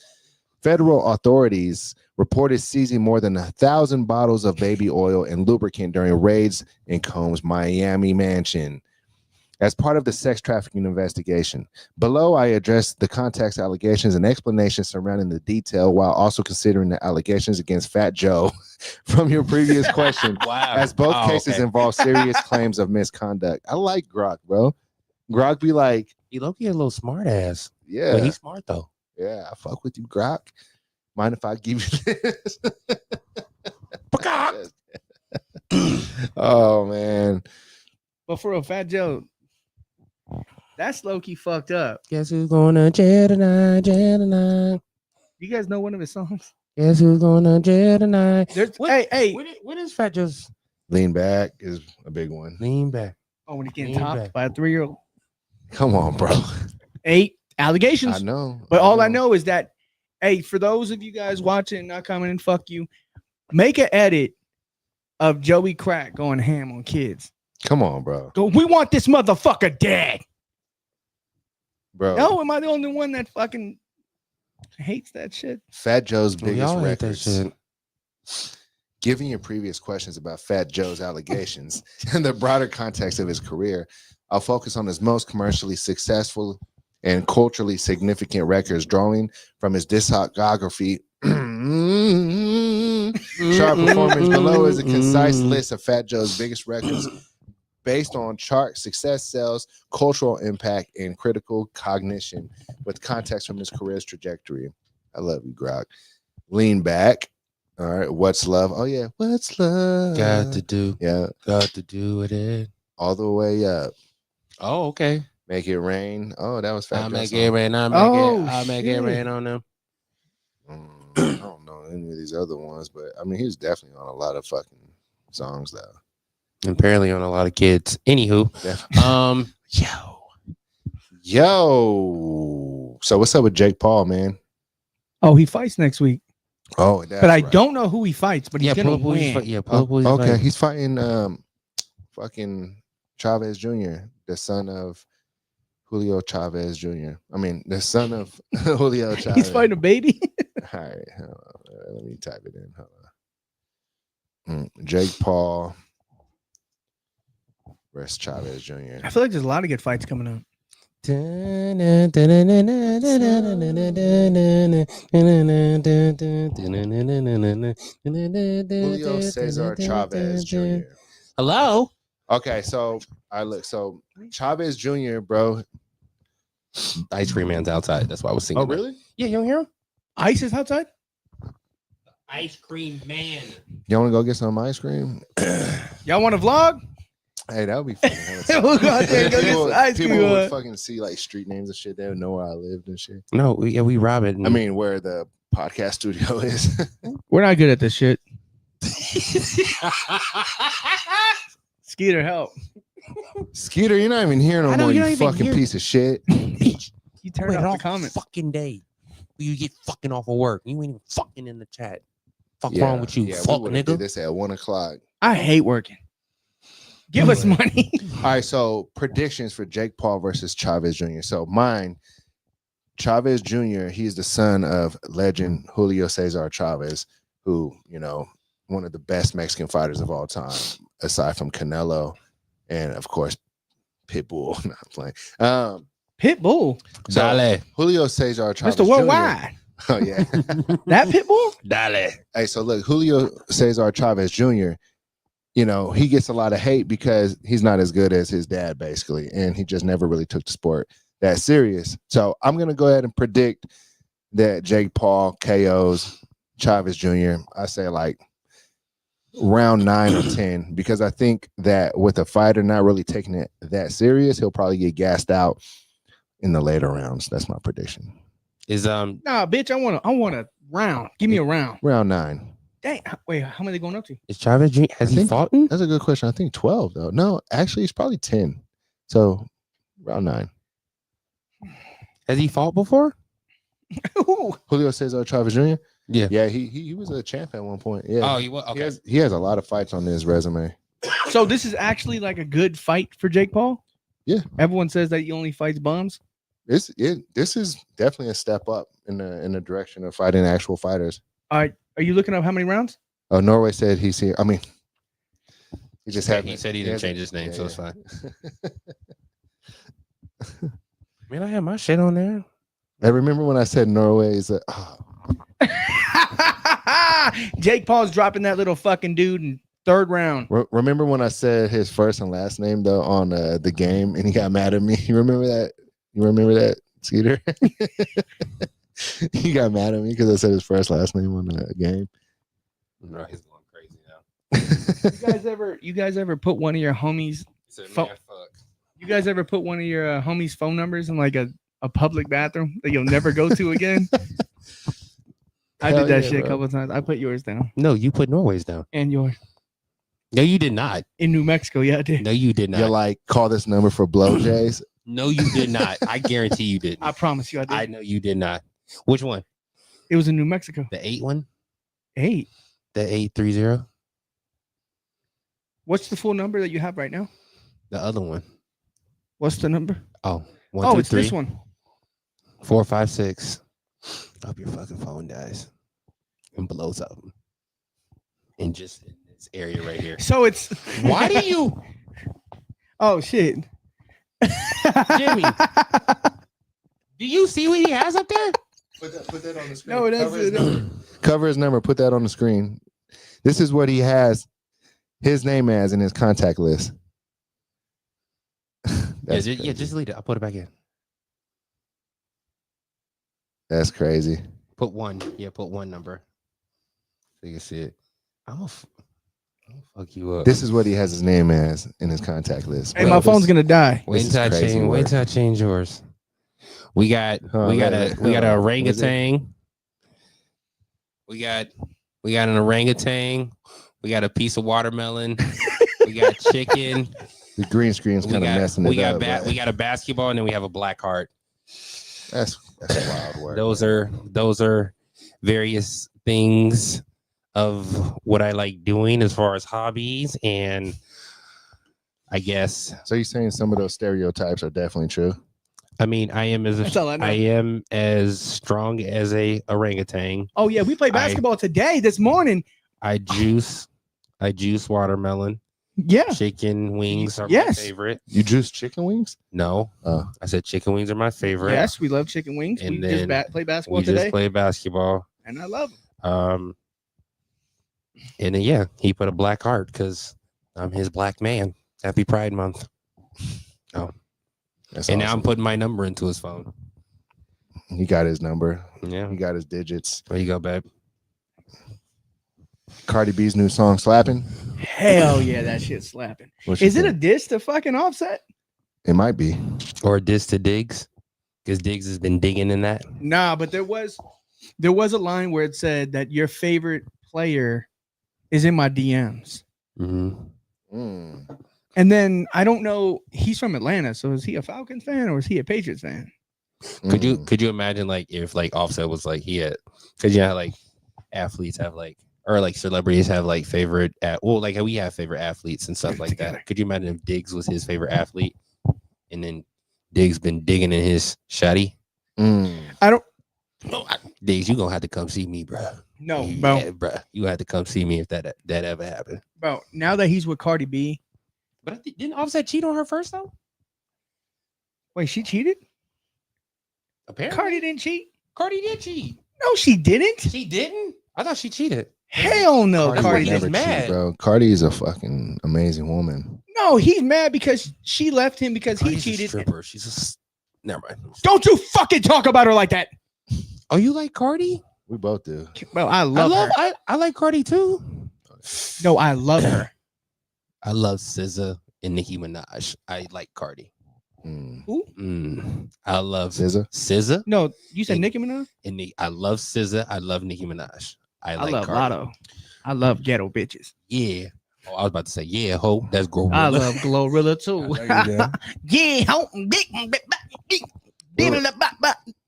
Federal authorities reported seizing more than 1,000 bottles of baby oil and lubricant during raids in Combs' Miami mansion. As part of the sex trafficking investigation, below I address the context, allegations, and explanations surrounding the detail while also considering the allegations against Fat Joe from your previous question, Wow. as both cases involve serious claims of misconduct. I like Grok, bro. Grok be like, He low-key a little smart ass. yeah, But he's smart though. yeah, I fuck with you, Grok. Mind if I give you this? Oh, man. But for a Fat Joe, that's low-key fucked up. Guess who's going to jail tonight? Jail tonight. You guys know one of his songs? Guess who's going to jail tonight? Hey. What is Fat Joe's Lean back is a big one. lean back? Oh, when he's getting Lean topped back. by a 3-year-old. Come on, bro. 8 allegations. I know. But all I know is that, hey, for those of you guys watching, not commenting, fuck you, make an edit of Joey Crack going ham on kids. Come on, bro. Go, we want this motherfucker dead. Bro. No, am I the only one that fucking hates that shit? Fat Joe's We biggest all hate that records. shit. Given your previous questions about Fat Joe's allegations and the broader context of his career, I'll focus on his most commercially successful and culturally significant records, drawing from his discography. Chart performance below is a concise list of Fat Joe's biggest records based on chart success, sales, cultural impact, and critical cognition with context from his career's trajectory. I love you, Grok. Lean back. All right. What's love? Oh, yeah. What's love? Got to do. Yeah. Got to do with it. All the way up. Oh, okay. Make it rain. Oh, that was Fat I'll Joe's make song. it rain. I'll make it shit. rain on them. I don't know any of these other ones, but I mean, he's definitely on a lot of fucking songs, though. Apparently on a lot of kids. Anywho, Definitely. Yo. So what's up with Jake Paul, man? Oh, he fights next week. Oh, that's But I right. don't know who he fights, but he's yeah, going to pull up who he's win. fight- yeah, pull up who he's Okay, fighting. he's fighting fucking Chavez Jr., the son of Julio Chavez Jr. I mean, the son of Julio Chavez. He's fighting a baby. All right, hold on. Let me type it in. Hold on. Jake Paul versus Chavez Jr. I feel like there's a lot of good fights coming up. Julio Cesar Chavez Jr. Hello. Okay, so I look. So Chavez Jr., bro. Ice cream man's outside. That's why I was singing. Oh, that. really? Yeah, you don't hear him? Ice is outside? Ice cream man. You want to go get some ice cream? Y'all want to vlog? Hey, that would be funny. We'll go out there and go get some ice People cream. would fucking see like street names and shit. They would know where I lived and shit. No, we rob it. I mean, where the podcast studio is. We're not good at this shit. Skeeter, help. Skeeter, you're not even here no I know, more, you're you not even fucking here. piece of shit. bitch. You turn Wait, off all the comments. fucking day. You get fucking off of work. You ain't even fucking in the chat. Fuck Yeah, wrong with you, yeah, fuck we would've nigga. did this at 1:00. I hate working. Give us money. All right, so predictions for Jake Paul versus Chavez Jr. So mine, Chavez Jr., he's the son of legend Julio Cesar Chavez, who, you know, one of the best Mexican fighters of all time, aside from Canelo and, of course, Pitbull. Not playing. Pitbull. So Dale. Julio Cesar Chavez Mr. Jr. Worldwide. Oh, yeah. That Pitbull? Dale. Hey, so look, Julio Cesar Chavez Jr., you know, he gets a lot of hate because he's not as good as his dad, basically, and he just never really took the sport that serious. So I'm going to go ahead and predict that Jake Paul KOs Chavez Jr. I say like round 9 or 10, because I think that with a fighter not really taking it that serious, he'll probably get gassed out in the later rounds. That's my prediction. Is Nah, bitch, I want a round. Give me a round. Round 9. Dang. Wait, how many they going up to? is Chavez Jr. Has I he think- fought? That's a good question. I think 12 though. No, actually, it's probably 10. So round 9. Has he fought before? Ooh. Julio Cesar Chavez Jr. Yeah. Yeah, he was a champ at one point. Yeah. Oh, he was okay. He has a lot of fights on his resume. So this is actually like a good fight for Jake Paul? Yeah. Everyone says that he only fights bums. This is definitely a step up in the direction of fighting actual fighters. Are you looking up how many rounds? Oh, Norway said he's here. I mean, he just Yeah, had. he said he didn't change his name, so it's fine. Man, I had my shit on there. I remember when I said Norway is Jake Paul's dropping that little fucking dude in third round. remember when I said his first and last name though on the game and he got mad at me? You remember that? You remember that, Skeeter? He got mad at me because I said his first last name on the game. No, he's going crazy now. You guys ever put one of your homies? He said, Fuck. man, fuck. You guys ever put one of your homies' phone numbers in like a public bathroom that you'll never go to again? I Hell did that yeah, shit a bro. couple of times. I put yours down No, you put Norway's down. and yours No, you did not. in New Mexico. Yeah, I did. No, you did not. You're like, call this number for blow jays. No, you did not. I guarantee you didn't. I promise you, I did. I know you did not. Which one? It was in New Mexico. The 8 one? 8. The 830? What's the full number that you have right now? The other one. What's the number? Oh, 1, Oh, 2, it's 3, this one. 4, 5, 6. I hope your fucking phone dies and blows up. And just in this area right here. So it's. Why do you, Oh shit, Jimmy? Do you see what he has up there? Put that on the screen. No, that's it. Cover his number. Put that on the screen. This is what he has his name as in his contact list. That's Yeah, crazy. just delete it. I'll put it back in. That's crazy. Put 1. Yeah, put 1 number. So you can see it. I'm gonna fuck you up. This is what he has his name as in his contact list. Hey, bro. my phone's gonna die. Wait This is until I crazy change. Wait work. until I change yours. We got Oh, we got wait, a we got an hold on. What is it? orangutan. We got an orangutan. We got a piece of watermelon. We got chicken. The green screen's We kind of got messing we it got up. but we got a basketball, and then we have a black heart. that's wild work. Those are various things of what I like doing as far as hobbies, and I guess So you're saying some of those stereotypes are definitely true? I mean I am That's all I know. I am as strong as a orangutan. Oh yeah, we played basketball today, this morning. I juice watermelon. Yeah. Chicken wings are Yes. my favorite. You juice chicken wings? No, Oh. I said chicken wings are my favorite. Yes, we love chicken wings. And we just then played basketball we today, just played basketball. and I love them. And then yeah, he put a black heart because I'm his black man. Happy Pride Month. That's And now awesome. I'm putting my number into his phone. He got his number. Yeah. He got his digits. There you go, babe. Cardi B's new song slapping. Hell yeah, that shit's slapping. What you Is it a think? diss to fucking Offset? It might be. Or a diss to Diggs. Because Diggs has been digging in that. Nah, but there was a line where it said that your favorite player is in my DMs. Mm-hmm. Mm. And then I don't know, he's from Atlanta, so is he a Falcons fan or is he a Patriots fan? Could you imagine like if like Offset was like he had because you know how, like athletes have like or like celebrities have like favorite like how we have favorite athletes and stuff like that. Could you imagine if Diggs was his favorite athlete and then Diggs been digging in his shotty? Mm. Diggs, you gonna have to come see me, bro. No, Yeah, bro. You have to come see me if that ever happened. bro. Now that he's with Cardi B, But didn't Offset cheat on her first though? wait, she cheated? Apparently, Cardi didn't cheat? Cardi did cheat. No, she didn't. She didn't. I thought she cheated. Hell no, Cardi That's why Cardi he didn't. was never mad. cheat, bro. Cardi is a fucking amazing woman. No, he's mad because she left him because Cardi's he a cheated. stripper. She's a never mind. Don't you fucking talk about her like that. Oh, you like Cardi? We both do. Well, I love her. I like Cardi too. No, I love her. I love SZA and Nicki Minaj. I like Cardi. Mm. I love SZA? SZA No, you said Hey. Nicki Minaj? and I love SZA. I love Nicki Minaj. I like love Cardi. Lotto. I love ghetto bitches. Yeah. Oh, I was about to say yeah, ho. That's Gorilla. I love Glorilla too. Yeah, ho.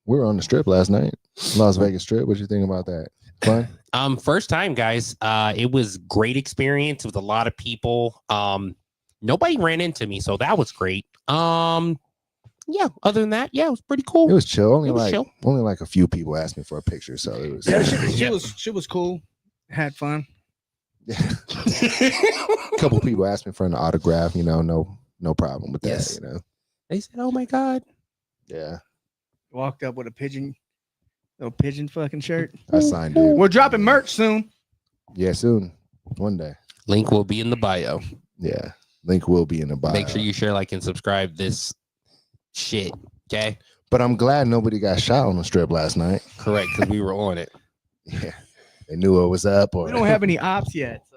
We were on the strip last night. Las Vegas Strip. What you think about that? Fun? First time, guys. It was great experience with a lot of people. Nobody ran into me, so that was great. Yeah. Other than that, yeah, it was pretty cool. It was chill. It was chill. Only like a few people asked me for a picture, so it was. Yeah, she was cool. Had fun. A couple people asked me for an autograph. You know, no problem with that. Yes. You know, They said, "Oh my god." Yeah, Walked up with a little pigeon fucking shirt. I signed it. We're dropping merch soon. Yeah, soon, one day. Link will be in the bio. Yeah, link will be in the bio. Make sure you share, like, and subscribe this shit. Okay. But I'm glad nobody got shot on the strip last night. Correct, because we were on it. Yeah, they knew what was up. Or We don't have any ops yet, so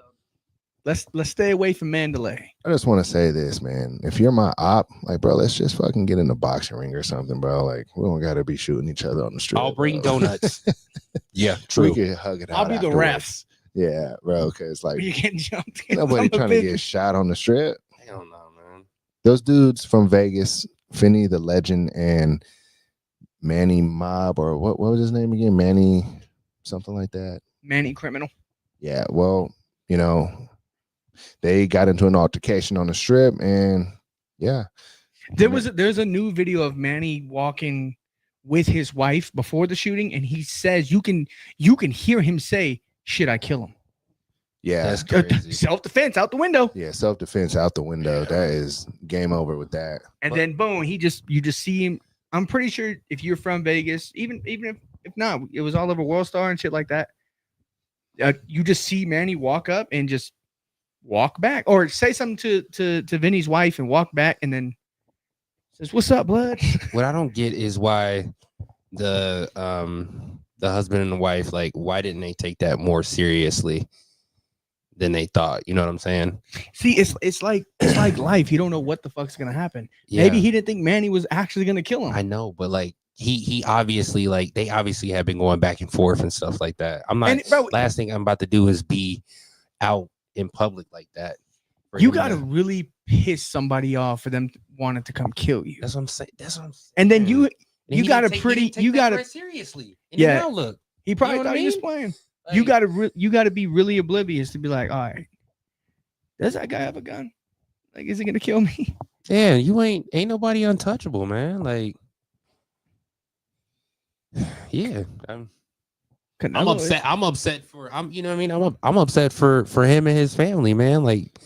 let's stay away from Mandalay. I just want to say this, man. If you're my op, like, bro, let's just fucking get in the boxing ring or something, bro. Like, we don't got to be shooting each other on the street. I'll bring bro. donuts. Yeah, We true. can hug it out. I'll be the afterwards. refs. Yeah, bro. Because like You getting jumped? nobody trying to get shot on the strip. Hell no, man. Those dudes from Vegas, Finney the Legend and Manny Mob, or what was his name again? Manny, something like that. Manny Criminal. Yeah, well, you know, they got into an altercation on the strip, and yeah, There's a new video of Manny walking with his wife before the shooting, and he says you can hear him say, "Should I kill him?" yeah, That's crazy. Self-defense out the window. yeah, self-defense out the window. That is game over with that. And then boom, you just see him. I'm pretty sure if you're from Vegas, even if not, it was all over World Star and shit like that. You just see Manny walk up and just walk back, or say something to Vinny's wife and walk back, and then says, "What's up, blood?" What I don't get is why the husband and the wife, like, why didn't they take that more seriously than they thought? You know what I'm saying? See, it's like life. You don't know what the fuck's gonna happen. Yeah. Maybe he didn't think Manny was actually gonna kill him. I know, but like he obviously, like, they obviously have been going back and forth and stuff like that. I'm not. And, bro, last thing I'm about to do is be out in public like that. For you him gotta to- really piss somebody off for them wanting to come kill you. That's what I'm saying. And then And you he got didn't a take- pretty- he didn't take you that got a- very seriously. And Yeah. now look, he probably know what thought I he was mean? playing. like, You gotta be really oblivious to be like, all right, does that guy have a gun? Like, is he gonna kill me? yeah, you ain't nobody untouchable, man. Like, yeah, I'm upset. I'm upset for you know what I mean? I'm upset for him and his family, man. Like,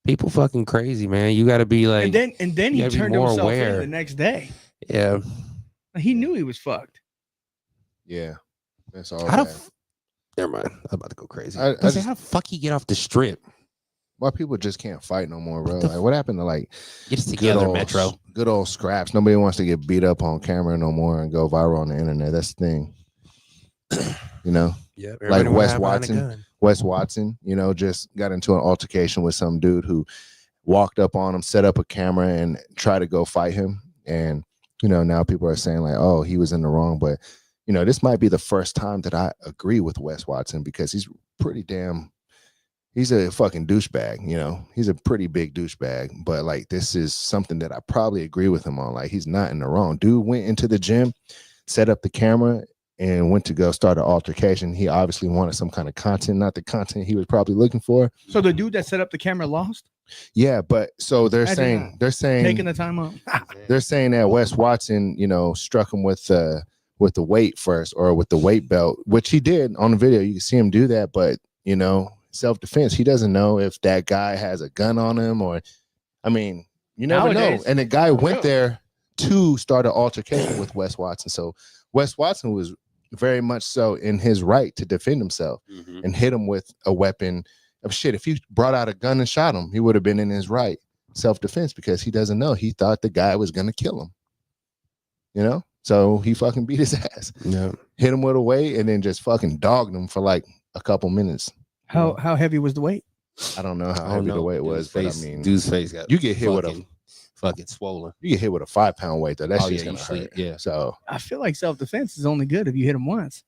people fucking crazy, man. You got to be like, And then he you gotta be turned more himself aware. in the next day. yeah. He knew he was fucked. Yeah, that's all. How the bad. never mind. I'm about to go crazy. I I was just- like, how the fuck he get off the strip? Why people just can't fight no more, bro? Like, what happened to like Get us together, old, Metro. good old scraps? Nobody wants to get beat up on camera no more and go viral on the internet. That's the thing. You know, Yeah, like Wes Watson. Wes Watson, you know, just got into an altercation with some dude who walked up on him, set up a camera, and tried to go fight him. And, you know, now people are saying like, oh, he was in the wrong. But, you know, this might be the first time that I agree with Wes Watson, because he's pretty damn, he's a fucking douchebag, you know, he's a pretty big douchebag. But like, this is something that I probably agree with him on. Like, he's not in the wrong. Dude went into the gym, set up the camera, and went to go start an altercation. He obviously wanted some kind of content, not the content he was probably looking for. So the dude that set up the camera lost, Yeah, but so they're Imagine saying taking the time out. they're saying that Wes Watson, you know, struck him with the weight first, or with the weight belt, which he did on the video. You can see him do that, but, you know, self-defense. He doesn't know if that guy has a gun on him, or, I mean, you never Nowadays, know. And the guy went real. there to start an altercation with Wes Watson. So Wes Watson was very much so in his right to defend himself and hit him with a weapon of shit. If he brought out a gun and shot him, he would have been in his right self-defense, because he doesn't know. He thought the guy was going to kill him, you know? So he fucking beat his ass, Yeah. hit him with a weight, and then just fucking dogged him for like a couple minutes. How heavy was the weight? I don't know how I don't heavy the know. weight was, but I Face, mean, dude's face got you get hit with fucking swollen. you get hit with a 5-pound weight, though. That's Oh, just yeah, gonna you sleep, hurt. yeah. So I feel like self-defense is only good if you hit him once.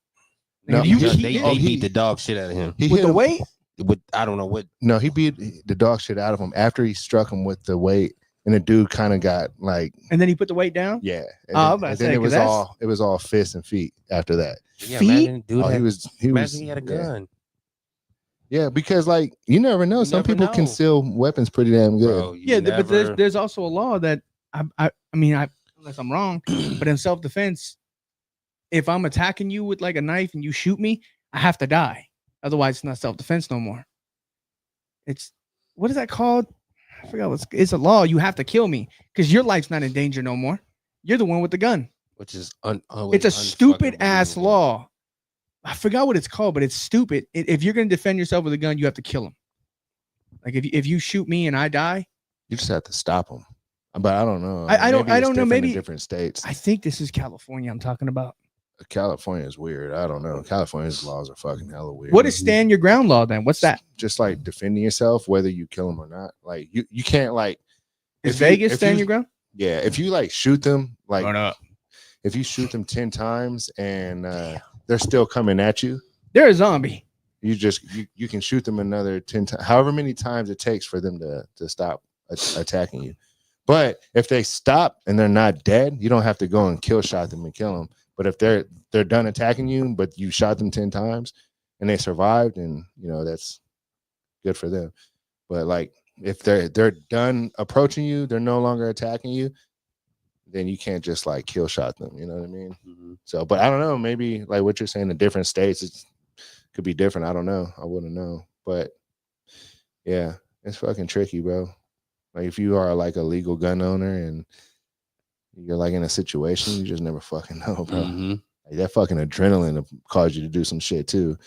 No, If you Yeah, keep they hitting beat the dog shit out of him. he with hit the him, weight, With I don't know what. No, he beat the dog shit out of him after he struck him with the weight, and the dude kind of got like, and then he put the weight down. yeah. And Oh, I then, was about to and say, then 'cause it was all fists and feet after that. Yeah, Feet? imagine dude Oh, had, he was imagine he had a yeah. gun. Yeah, because like you never know. You Some never people know. conceal weapons pretty damn good. Bro, you Yeah, but never- there's also a law that I mean, unless I'm wrong, but in self-defense, if I'm attacking you with like a knife and you shoot me, I have to die. Otherwise, it's not self-defense no more. It's what is that called? I forgot it's a law. You have to kill me because your life's not in danger no more. You're the one with the gun. Which is It's a stupid ass law. I forgot what it's called, but it's stupid. If you're going to defend yourself with a gun, you have to kill him. Like if you shoot me and I die, You just have to stop them. But I don't know. I don't know. different Maybe in different states. I think this is California I'm talking about. California is weird. I don't know. California's laws are fucking hella weird. What is stand your ground law then? What's that? Just like defending yourself, whether you kill them or not. Like you can't like. Is Vegas stand your ground? Yeah, if you like shoot them, like Run up. if you shoot them 10 times and they're still coming at you, they're a zombie. You can shoot them another 10 times, however many times it takes for them to stop attacking you. But if they stop and they're not dead, you don't have to go and kill shot them and kill them. But if they're done attacking you, but you shot them 10 times and they survived, and that's good for them. But like if they're done approaching you, they're no longer attacking you, then you can't just like kill shot them. You know what I mean? Mm-hmm. So, but I don't know. Maybe like what you're saying in different states, it could be different. I don't know. I wouldn't know. But yeah, it's fucking tricky, bro. Like if you are like a legal gun owner and you're like in a situation, you just never fucking know, bro. Mm-hmm. Like that fucking adrenaline will cause you to do some shit too.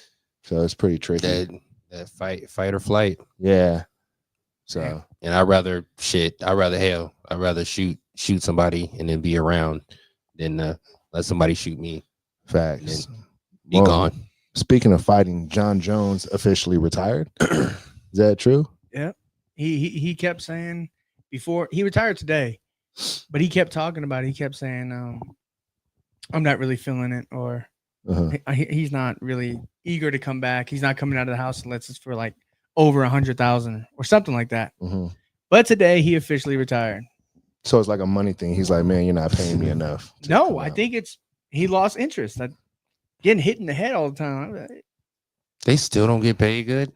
So it's pretty tricky. That fight or flight. Yeah. So and I'd rather shoot somebody and then be around than let somebody shoot me. Facts. Be gone. Speaking of fighting, Jon Jones officially retired. Is that true? Yeah. He kept saying before he retired today, but he kept talking about it. He kept saying, I'm not really feeling it, or he's not really eager to come back. He's not coming out of the house unless it's for like over 100,000 or something like that. Mm-hmm. But today he officially retired. So it's like a money thing. He's like, man, you're not paying me enough. No, I think he lost interest. Getting hit in the head all the time. They still don't get paid good.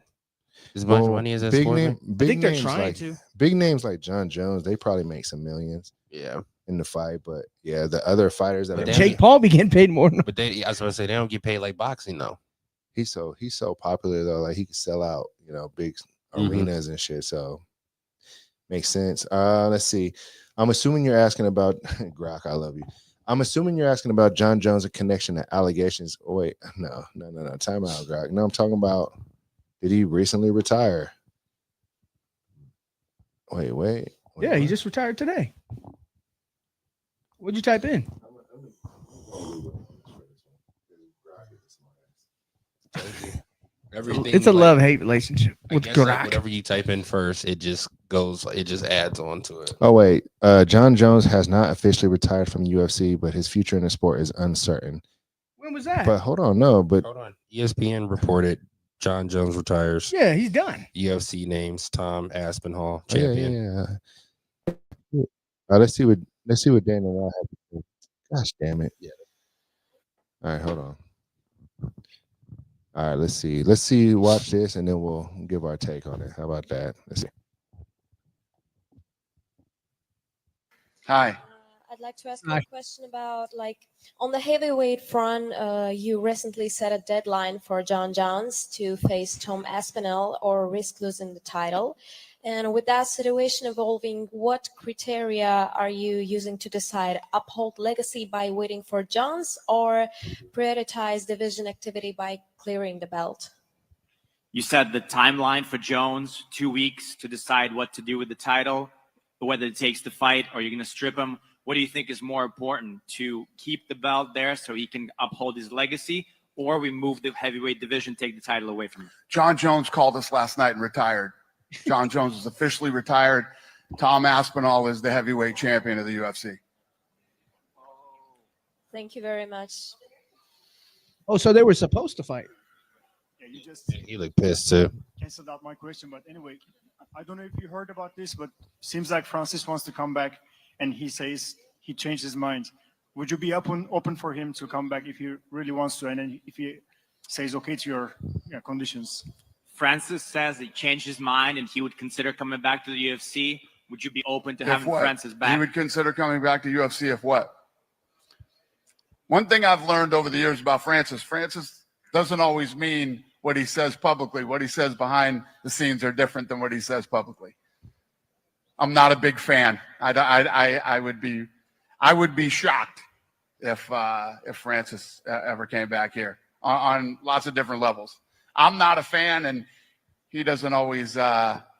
As much money as that sportsman. I think they're trying to. Big names like Jon Jones, they probably make some millions. Yeah. In the fight, but yeah, the other fighters that Jake Paul be getting paid more. But I was going to say they don't get paid like boxing though. He's so popular though, like he could sell out, big arenas and shit. So makes sense. Let's see. I'm assuming you're asking about Grok. I love you. I'm assuming you're asking about Jon Jones' connection to allegations. Oh, wait, no. Time out, Grok. No, I'm talking about. Did he recently retire? Wait. Yeah, he just retired today. What'd you type in? It's a love-hate relationship with Grok. Like whatever you type in first, it just adds on to it. Oh, wait. Jon Jones has not officially retired from UFC, but his future in the sport is uncertain. When was that? But hold on. ESPN reported Jon Jones retires. Yeah, he's done. UFC names Tom Aspinall champion. Yeah. Let's see what Dana White had to say. Gosh damn it. Yeah. All right, hold on. All right, let's see. Watch this, and then we'll give our take on it. How about that? Let's see. Hi. I'd like to ask you a question about, like, on the heavyweight front, you recently set a deadline for Jon Jones to face Tom Aspinall or risk losing the title. And with that situation evolving, what criteria are you using to decide uphold legacy by waiting for Jones or prioritize division activity by clearing the belt? You said the timeline for Jones, 2 weeks to decide what to do with the title, whether it takes the fight or you're going to strip him. What do you think is more important, to keep the belt there so he can uphold his legacy, or we move the heavyweight division, take the title away from him? Jon Jones called us last night and retired. Jon Jones is officially retired. Tom Aspinall is the heavyweight champion of the UFC. Thank you very much. Oh, so they were supposed to fight. Yeah, you just He looked pissed too. canceled out my question, but anyway, I don't know if you heard about this, but seems like Francis wants to come back, and he says he changed his mind. Would you be open for him to come back if he really wants to, and then if he says okay to your conditions? Francis says he changed his mind and he would consider coming back to the UFC. Would you be open to having Francis back? He would consider coming back to UFC if what? One thing I've learned over the years about Francis doesn't always mean what he says publicly. What he says behind the scenes are different than what he says publicly. I'm not a big fan. I would be shocked if Francis ever came back here on lots of different levels. I'm not a fan, and he doesn't always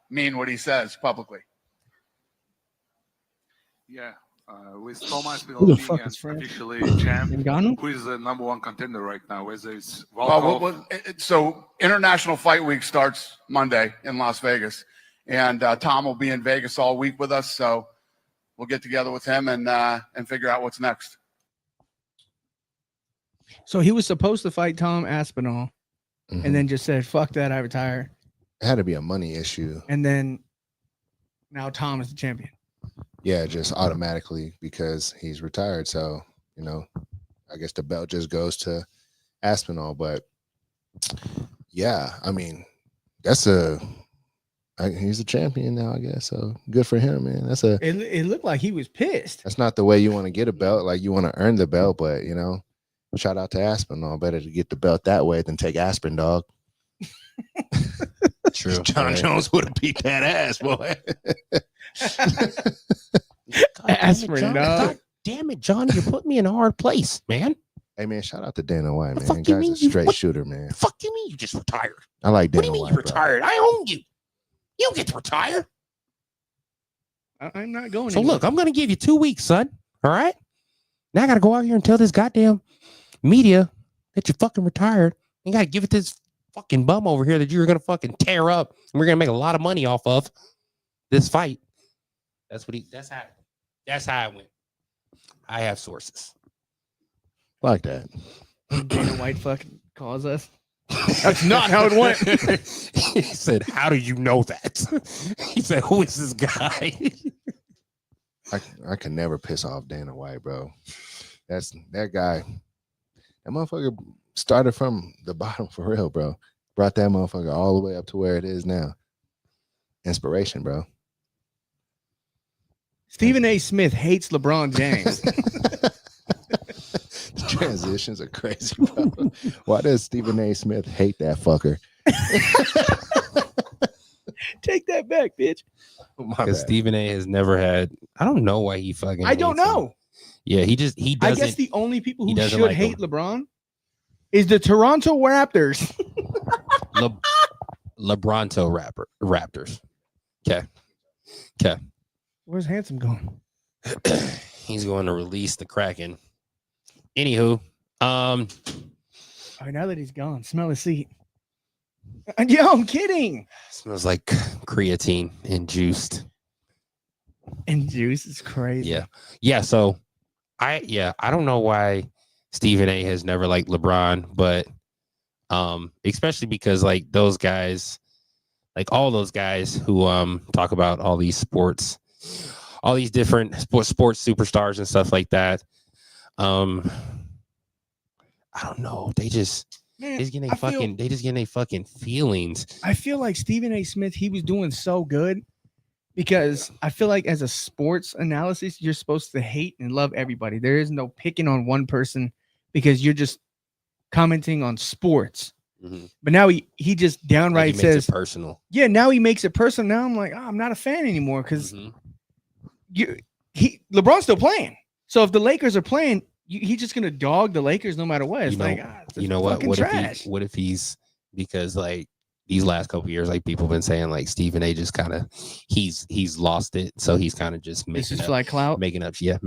mean what he says publicly. Yeah, with Thomas Who the being fuck is Frank? officially champ, Ngannou? who is the number one contender right now? Whether it's So International Fight Week starts Monday in Las Vegas, and Tom will be in Vegas all week with us. So we'll get together with him and figure out what's next. So he was supposed to fight Tom Aspinall, and then just said, "Fuck that, I retire." It had to be a money issue. And then now Tom is the champion. Yeah, just automatically because he's retired. So, you know, I guess the belt just goes to Aspinall. But yeah, I mean, he's a champion now, I guess. So good for him, man. It looked like he was pissed. That's not the way you want to get a belt. Like, you want to earn the belt, but you know, shout out to Aspinall. Better to get the belt that way than take aspirin, dog. True. Jon Jones would have beat that ass, boy. Aspirin, dog. God damn it, John! You're putting me in a hard place, man. Hey, man, shout out to Dana White, man. fuck you Guy's mean a you- straight what- shooter, man. Fuck you mean you just retired? I like What Dana do you mean White, you bro. retired? I own you. You don't get to retire. I'm not going. So anywhere. look, I'm gonna give you 2 weeks, son. All right. Now I gotta go out here and tell this goddamn media that you fucking retired. You gotta give it to this fucking bum over here that you're gonna fucking tear up, and we're gonna make a lot of money off of this fight. That's how it went. I have sources. Like that. Dana White fucking calls us. That's not how it went. He said, "How do you know that?" He said, "Who is this guy?" I can never piss off Dana White, bro. That guy. That motherfucker started from the bottom for real, bro. Brought that motherfucker all the way up to where it is now. Inspiration, bro. Stephen A. Smith hates LeBron James. The transitions are crazy, bro. Why does Stephen A. Smith hate that fucker? Take that back, bitch. Because Stephen A. has never had. I don't know why he fucking. I don't hates him. know. Yeah, he doesn't. I guess the only people he who doesn't should like hate him. LeBron is the Toronto Raptors. LeBronto Raptors. Okay. Where's Handsome going? He's going to release the Kraken. Anywho, All right, now that he's gone, smell his seat. Yo, I'm kidding. smells like creatine and juiced. And juice is crazy. Yeah. So I don't know why Stephen A has never liked LeBron, but especially because like those guys, like all those guys who talk about all these sports, all these different sports superstars and stuff like that. I don't know. They just getting their fucking feelings. I feel like Stephen A. Smith, he was doing so good because I feel like as a sports analysis, you're supposed to hate and love everybody. There is no picking on one person because you're just commenting on sports. Mm-hmm. But now he just downright Like he makes says it personal. Yeah, now he makes it personal. Now I'm like, I'm not a fan anymore because LeBron's still playing. So if the Lakers are playing, he's just gonna dog the Lakers no matter what. It's You know what? Trash. What if he's because like these last couple of years, like people have been saying, like Stephen A. just kind of he's lost it, so he's kind of just making up, like clout, making up shit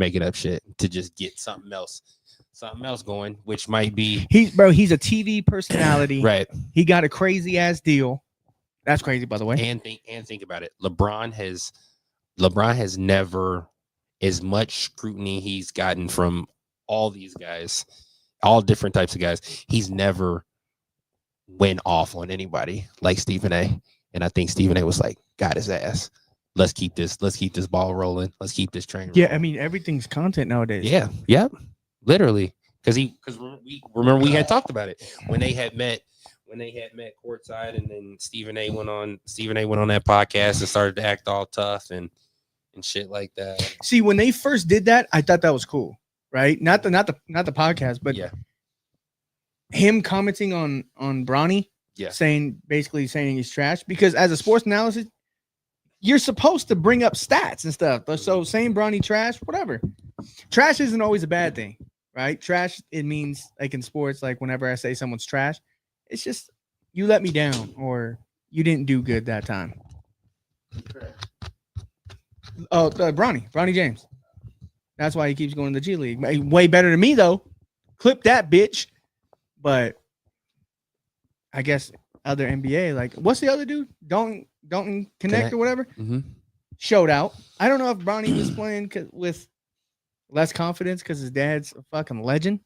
to just get something else going, which might be he's a TV personality, right? He got a crazy ass deal. That's crazy, by the way. And think about it. LeBron has never, as much scrutiny he's gotten from all these guys, all different types of guys. He's never went off on anybody like Stephen A. And I think Stephen A. was like, got his ass. Let's keep this ball rolling. Let's keep this train rolling. Yeah, I mean everything's content nowadays. Yeah, literally. Because remember we had talked about it when they had met courtside, and then Stephen A. went on that podcast and started to act all tough and shit like that. See, when they first did that, I thought that was cool, right? Not the podcast, but him commenting on Bronny, basically saying he's trash. Because as a sports analysis, you're supposed to bring up stats and stuff. So saying Bronny trash, whatever. Trash isn't always a bad thing, right? Trash, it means like in sports, like whenever I say someone's trash, it's just you let me down or you didn't do good that time. Oh, Bronny James. That's why he keeps going to the G League. Way better than me though. Clip that bitch. But I guess other NBA, like what's the other dude? Don't connect or whatever. Mm-hmm. Showed out. I don't know if Bronny was playing with less confidence because his dad's a fucking legend.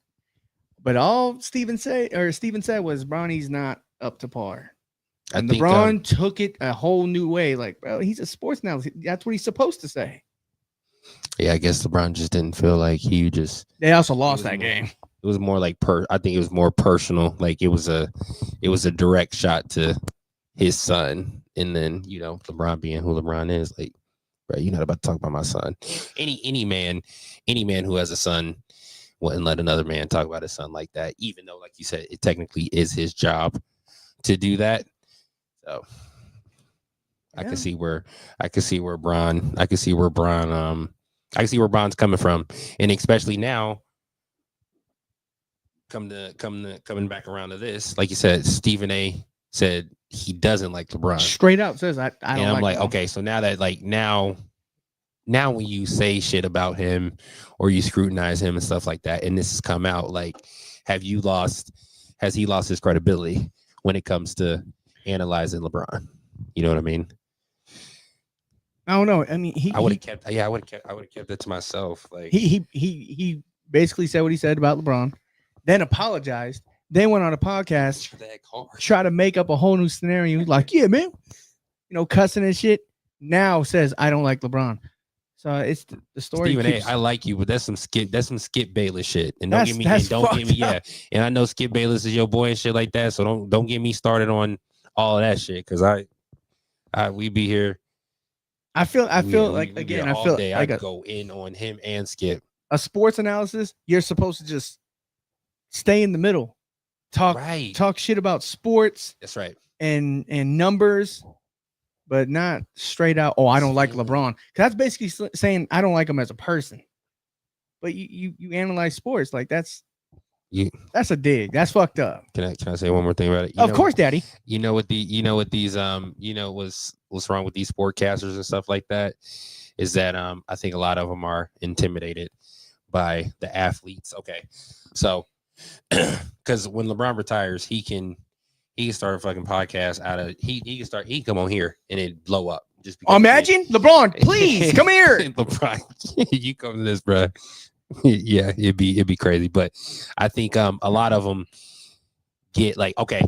But all Steven said was Bronny's not up to par. And LeBron took it a whole new way. Like, bro, he's a sports now. That's what he's supposed to say. Yeah, I guess LeBron just didn't feel like he just. They also lost that game. It was more like I think it was more personal. Like it was a direct shot to his son, and then LeBron being who LeBron is, like, bro, you're not about to talk about my son. Any man who has a son wouldn't let another man talk about his son like that, even though, like you said, it technically is his job to do that. So yeah. I can see where Bron's coming from, and especially now. Coming back around to this, like you said, Stephen A said he doesn't like LeBron. Straight up says I don't. And I'm like, okay, so now that now when you say shit about him or you scrutinize him and stuff like that, and this has come out, like, has he lost his credibility when it comes to analyzing LeBron? You know what I mean? I don't know. I mean, I would have kept it to myself. Like he basically said what he said about LeBron. Then apologized, then went on a podcast, try to make up a whole new scenario. He's like, yeah, man, cussing and shit. Now says, I don't like LeBron. So it's the story. Stephen A, I like you, but that's some Skip Bayless shit. And don't get me, yeah. And I know Skip Bayless is your boy and shit like that. So don't get me started on all of that shit. Cause we be here. I feel like I go in on him and Skip. A sports analysis, you're supposed to just stay in the middle, talk shit about sports. That's right. And numbers, but not straight out. Oh, I don't like LeBron. That's basically saying I don't like him as a person. But you analyze sports like that's a dig. That's fucked up. Can I say one more thing about it? Of course, Daddy. What's wrong with these sportcasters and stuff like that is that I think a lot of them are intimidated by the athletes. Okay, so. Because when LeBron retires, he can start a fucking podcast out of he can come on here and it blow up just because. Imagine LeBron, please come here. LeBron, you come to this, bro. Yeah, it'd be crazy, but I think a lot of them get like, okay,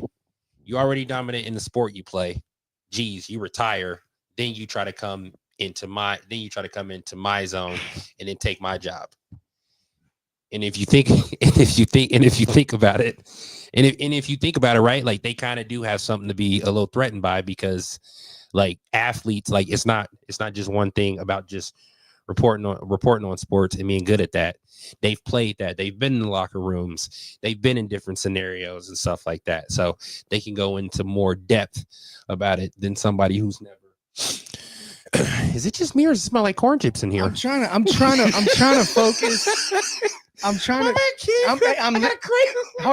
you already dominant in the sport you play. Geez, you retire, then you try to come into my zone and then take my job. And if you think about it, right, like they kind of do have something to be a little threatened by, because like athletes, like it's not just one thing about just reporting on sports and being good at that. They've played that. They've been in the locker rooms. They've been in different scenarios and stuff like that. So they can go into more depth about it than somebody who's never. Is it just me or does it smell like corn chips in here? I'm trying to focus. Hold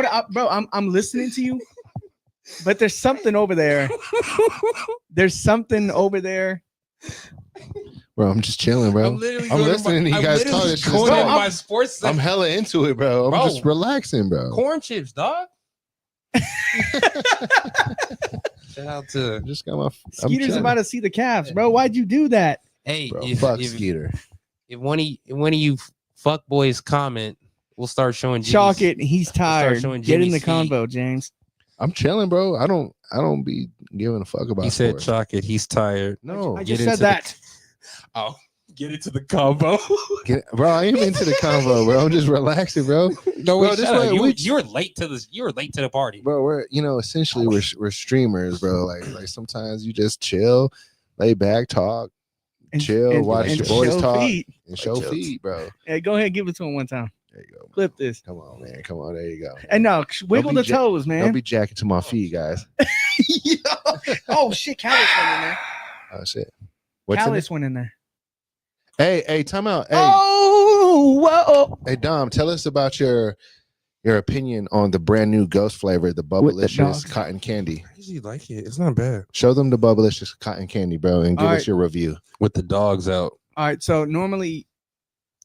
up, bro. I'm listening to you, but there's something over there. Bro, I'm just chilling, bro. I'm listening to you guys talk. I'm hella into it, bro. I'm just relaxing, bro. Corn chips, dog. Shout out to just got my Skeeter's about to see the calves, bro. Why'd you do that? Hey, bro, fuck Skeeter. If one of you fuck boys comment, we'll start showing Chalk it. He's tired. Get in the convo, James. I'm chilling, bro. I don't be giving a fuck about. He said chalk it. He's tired. No, I just said that. Get into the combo. Bro, I ain't into the combo, bro. I'm just relaxing, bro. No, bro, you were late to this. You were late to the party, bro. We're essentially we're streamers, bro. Like sometimes you just chill, lay back, talk, chill, watch your boys talk, and show feed, bro. Hey, go ahead, give it to him one time. There you go. Clip this. Come on, man. Come on. There you go. And no, wiggle the toes, man. Don't be jacking to my feet, guys. Oh shit, Callie's coming, man. Oh shit. What's in Callus it? went in there. Hey, time out. Hey, Oh, whoa. hey, Dom, tell us about your opinion on the brand new Ghost flavor, the With the Bubblicious dogs. cotton candy. I usually like it. It's not bad. Show them the Bubblicious cotton candy, bro, and give All us right. your review. With the dogs out. All right, so normally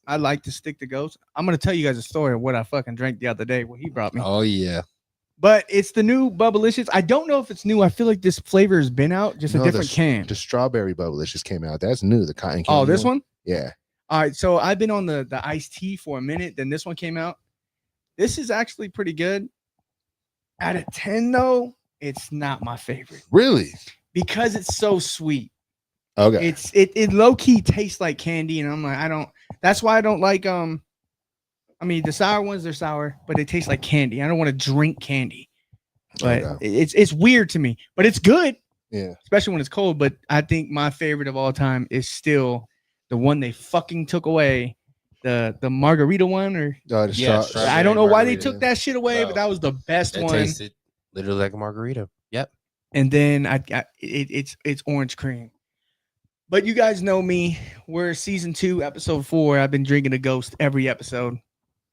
I like to stick to Ghost. I'm gonna tell you guys a story of what I fucking drank the other day, what he brought me. Oh yeah. But it's the new Bubblicious. I don't know if it's new. I feel like this flavor has been out, just a different can. The strawberry Bubblicious came out. That's new. The cotton candy. Oh, this one? Yeah. All right, so I've been on the iced tea for a minute. Then this one came out. This is actually pretty good. Out of 10, though, it's not my favorite. Really? Because it's so sweet. Okay. It low key tastes like candy, and I'm like, that's why I don't like I mean, the sour ones, they're sour, but they taste like candy. I don't want to drink candy. But it's weird to me. But it's good. Yeah. Especially when it's cold. But I think my favorite of all time is still the one they fucking took away. The margarita one, or I don't know why they took that shit away, but that was the best It one. tasted literally like a margarita. Yep. And then it's orange cream. But you guys know me. We're season 2, episode 4. I've been drinking a Ghost every episode.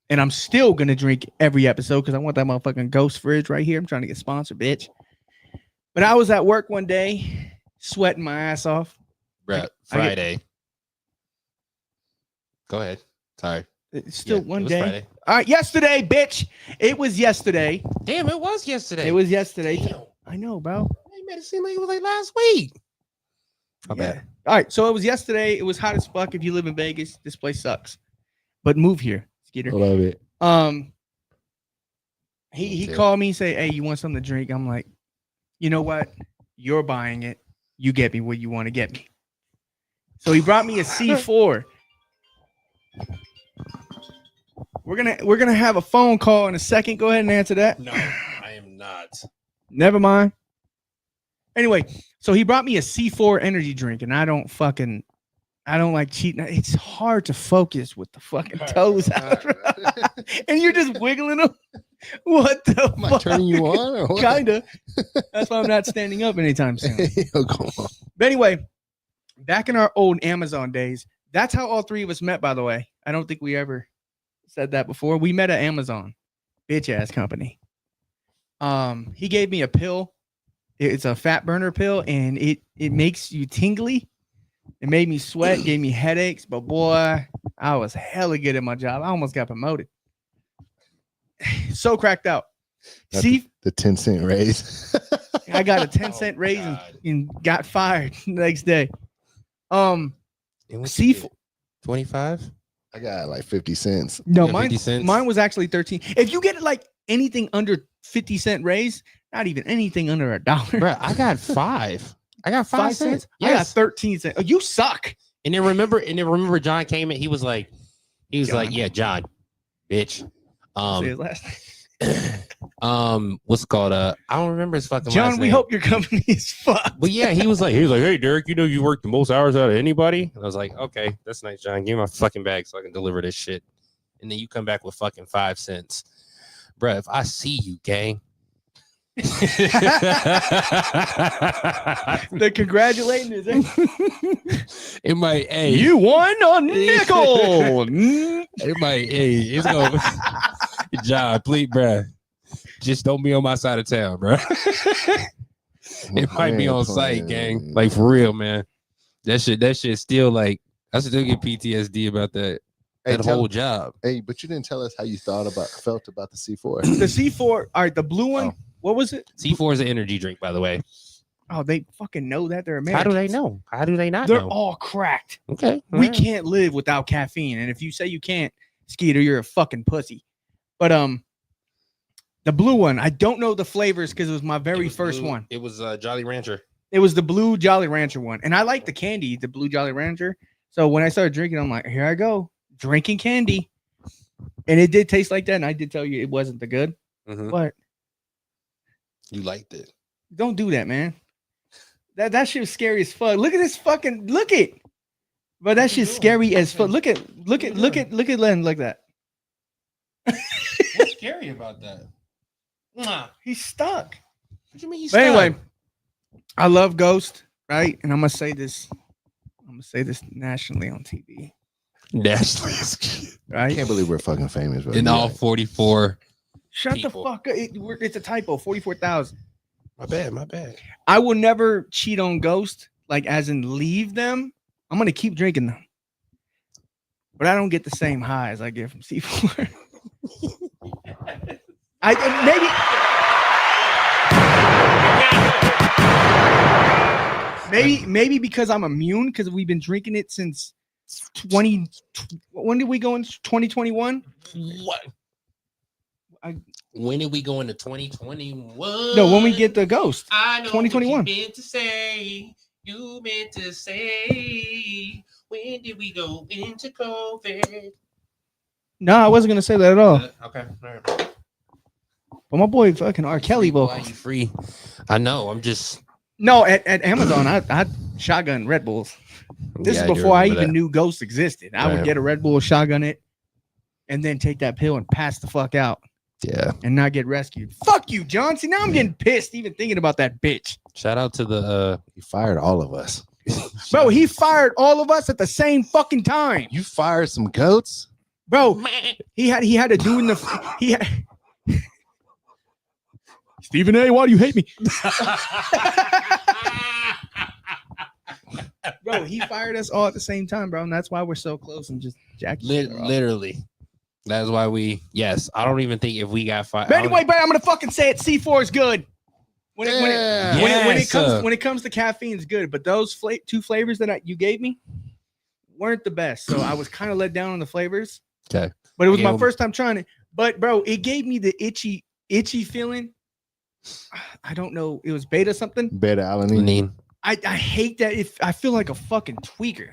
And I'm still going to drink every episode because I want that motherfucking Ghost fridge right here. I'm trying to get sponsored, bitch. But I was at work one day, sweating my ass off. Bruh, Friday. Go ahead. Sorry. It's still one it was day. Friday. All right, yesterday, bitch. It was yesterday. Damn, it was yesterday. It was yesterday. Damn. I know, bro. You made it seem like it was like last week. Okay. All right, so it was yesterday. It was hot as fuck. If you live in Vegas, this place sucks. But move here, Skeeter. I love it. He called me and say, "Hey, you want something to drink?" I'm like, "You know what? You're buying it. You get me what you want to get me." So he brought me a C4. We're gonna have a phone call in a second. Go ahead and answer that. No, I am not. Never mind. Anyway, so he brought me a C4 energy drink, and I don't like cheating. It's hard to focus with the fucking toes out. And you're just wiggling them. What the Am I fuck? turning you on or what? Kinda. That's why I'm not standing up anytime soon. Yo, come on. But anyway, back in our old Amazon days, that's how all three of us met, by the way. I don't think we ever said that before. We met at Amazon. Bitch ass company. He gave me a pill. It's a fat burner pill, and it makes you tingly. It made me sweat, gave me headaches, but boy, I was hella good at my job. I almost got promoted. So cracked out. Got See, the 10-cent raise. I got a 10-cent raise and got fired the next day. C 25. I got like 50 cents. No, Yeah, mine 50 cents. mine was actually 13. If you get like anything under 50-cent raise, not even anything under $1. Bro, I got 5. I got 5 cents. I got 13 cents. Oh, you suck. And then remember John came in. He was like, yeah, John, bitch. Say his last name. What's it called? I don't remember his fucking John, last we name. hope your company is fucked. But yeah, he was like, hey, Derek, you know you work the most hours out of anybody. And I was like, okay, that's nice, John. Give me my fucking bag so I can deliver this shit. And then you come back with fucking 5 cents. Bruh, if I see you, gang. They're congratulating us. It might, hey. You won a nickel. It might, hey, it's going John, please, bruh. Just don't be on my side of town, bruh. It might be on site, gang. Like, for real, man. That shit still, like, I still get PTSD about that whole job. Hey, but you didn't tell us how you felt about the C4. The C4, all right, the blue one, what was it? C4 is an energy drink, by the way. Oh, they fucking know that. They're Americans. How do they know? How do they not They're know? all cracked. Okay. We can't live without caffeine. And if you say you can't, Skeeter, you're a fucking pussy. But the blue one, I don't know the flavors because it was my very first one. It was Jolly Rancher. It was the blue Jolly Rancher one. And I like the candy, the blue Jolly Rancher. So when I started drinking, I'm like, here I go, drinking candy. And it did taste like that. And I did tell you it wasn't the good. Mm-hmm. But you liked it. Don't do that, man. That shit was scary as fuck. Look at this fucking But that shit's scary as fuck. Look at Len like that. What's scary about that? He's stuck. What do you mean he's But stuck? anyway, I love Ghost, right? And I'm gonna say this I'm gonna say this nationally on TV. Nationally, I Right? can't believe we're fucking famous. Bro. in all 44. Shut people. the fuck up. It's a typo. 44,000. My bad. I will never cheat on Ghost, like as in leave them. I'm gonna keep drinking them, but I don't get the same high as I get from C4. Maybe because I'm immune because we've been drinking it since 20. When did we go into 2021? What? When did we go into 2021? No, when we get the Ghost. I know 2021. what you meant to say. You meant to say. When did we go into COVID? No, I wasn't gonna say that at all. Okay. All right. But my boy fucking R. Kelly vocals. You free? I know. I'm just. No, at Amazon, I shotgun Red Bulls. This Yeah, is I do before I remember even that. knew Ghost existed. I would Right. get a Red Bull, shotgun it, and then take that pill and pass the fuck out Yeah. and not get rescued. Fuck you, John. See, now I'm getting pissed even thinking about that bitch. Shout out to the. He fired all of us. Bro, he fired all of us at the same fucking time. You fired some goats? Bro, he had to do in the he had Stephen A, why do you hate me? Bro, he fired us all at the same time, bro, and that's why we're so close and just jacking. Literally. That's why we. Yes. I don't even think if we got fired. But anyway, but I'm gonna fucking say it. C4 is good. When it comes to caffeine, it's good. But those two flavors that you gave me weren't the best, so I was kind of let down on the flavors. Okay. But it was my first time trying it. But bro, it gave me the itchy feeling. I don't know. It was beta something. Beta alanine. I hate that. If I feel like a fucking tweaker.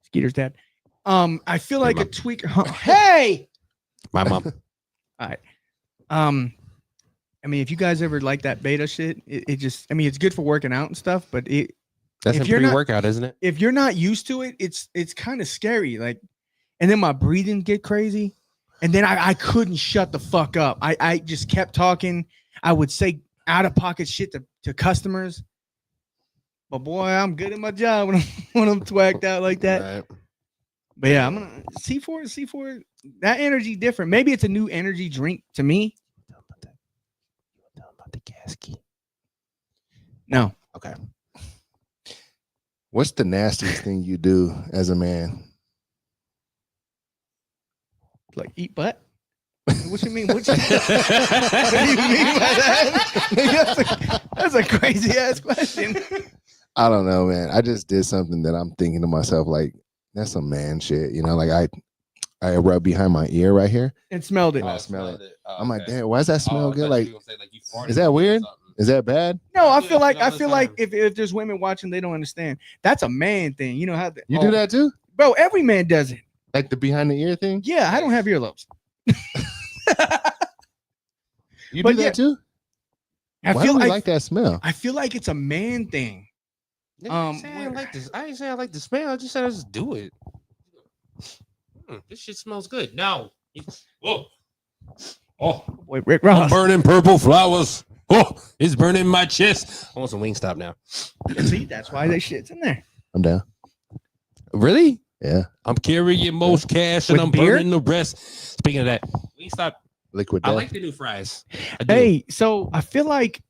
Skeeter's dad. I feel like a tweaker. Hey, my mom. All right. I mean, if you guys ever like that beta shit, it just. I mean, it's good for working out and stuff, but That's a pre-workout, isn't it? If you're not used to it, it's kind of scary. Like, and then my breathing get crazy, and then I couldn't shut the fuck up. I just kept talking. I would say out of pocket shit to customers. But boy, I'm good at my job when I'm twacked out like that. Right. But yeah, I'm gonna C4. That energy different. Maybe it's a new energy drink to me. About the gas key. No. Okay. What's the nastiest thing you do as a man? Like eat butt? What you mean? What do you mean by that? That's a crazy ass question. I don't know, man. I just did something that I'm thinking to myself, like, that's some man shit. You know, like I rub behind my ear right here. And smelled it. And I smell it. I'm like, damn, why does that smell good? Like, is that that weird? Is that bad? No, I feel like if there's women watching, they don't understand. That's a man thing. You know how You do that too? Bro, every man does it. Like the behind the ear thing? Yeah, I don't have earlobes. You But do that too? I Why feel do we like like that smell? I feel like it's a man thing. I ain't like this. I ain't saying I like the smell. I just said I just do it. This shit smells good. No. Whoa. Oh, Boy, Rick Ross. burning purple flowers. Oh, it's burning my chest. I want some Wingstop now. See, that's why they shit's in there. I'm down. Really? Yeah. I'm carrying most cash and With I'm beer? burning the rest. Speaking of that, Wingstop. Liquid I death. like the new fries. I do. Hey, so I feel like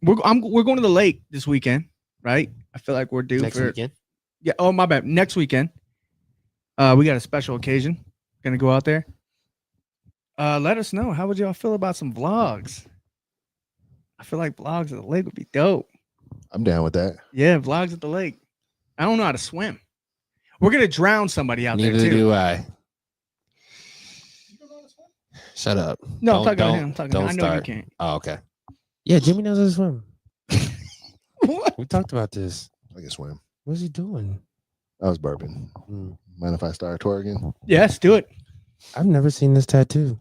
we're going to the lake this weekend, right? I feel like we're due Next for weekend. Yeah. Oh, my bad. Next weekend. We got a special occasion. Gonna go out there. Let us know. How would y'all feel about some vlogs? I feel like vlogs at the lake would be dope. I'm down with that. Yeah, vlogs at the lake. I don't know how to swim. We're gonna drown somebody out Neither there too. do I. Shut up. No, I'm Don't- talking to don't- him. I'm talking to don't him. I know start. you can't. Oh, okay. Yeah, Jimmy knows how to swim. What? We talked about this. I can swim. What's he doing? I was burping. Mind if I start twerking? Yes, do it. I've never seen this tattoo.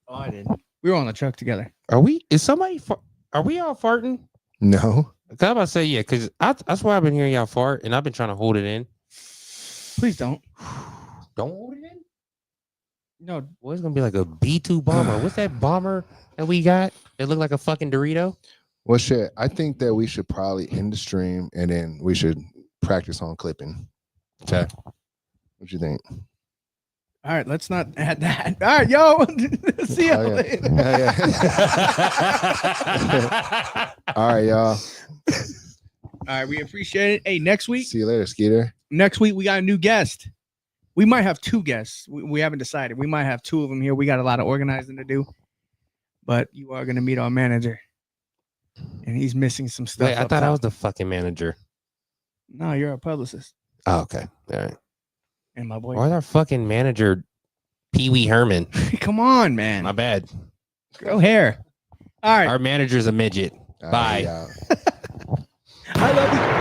Oh, I did. We were on the truck together. Are we? Is somebody? Are we all farting? No. Cause I'm about to say yeah. Cause that's why I've been hearing y'all fart, and I've been trying to hold it in. Please don't. Don't hold it in. No, Well, it's gonna be like a B2 bomber. What's that bomber that we got? It looked like a fucking Dorito. Well, shit. I think that we should probably end the stream and then we should practice on clipping. Okay. What you think? All right, let's not add that. All right, yo. See you later. All right, y'all. All right, we appreciate it. Hey, next week. See you later, Skeeter. Next week we got a new guest. We might have 2 guests. We haven't decided. We might have 2 of them here. We got a lot of organizing to do. But you are going to meet our manager. And he's missing some stuff. Wait, I thought I was the fucking manager. No, you're a publicist. Oh, okay. All right. And my boy. Where's our fucking manager, Pee Wee Herman? Come on, man. My bad. Grow hair. All right. Our manager's a midget. Bye. Right, I love you.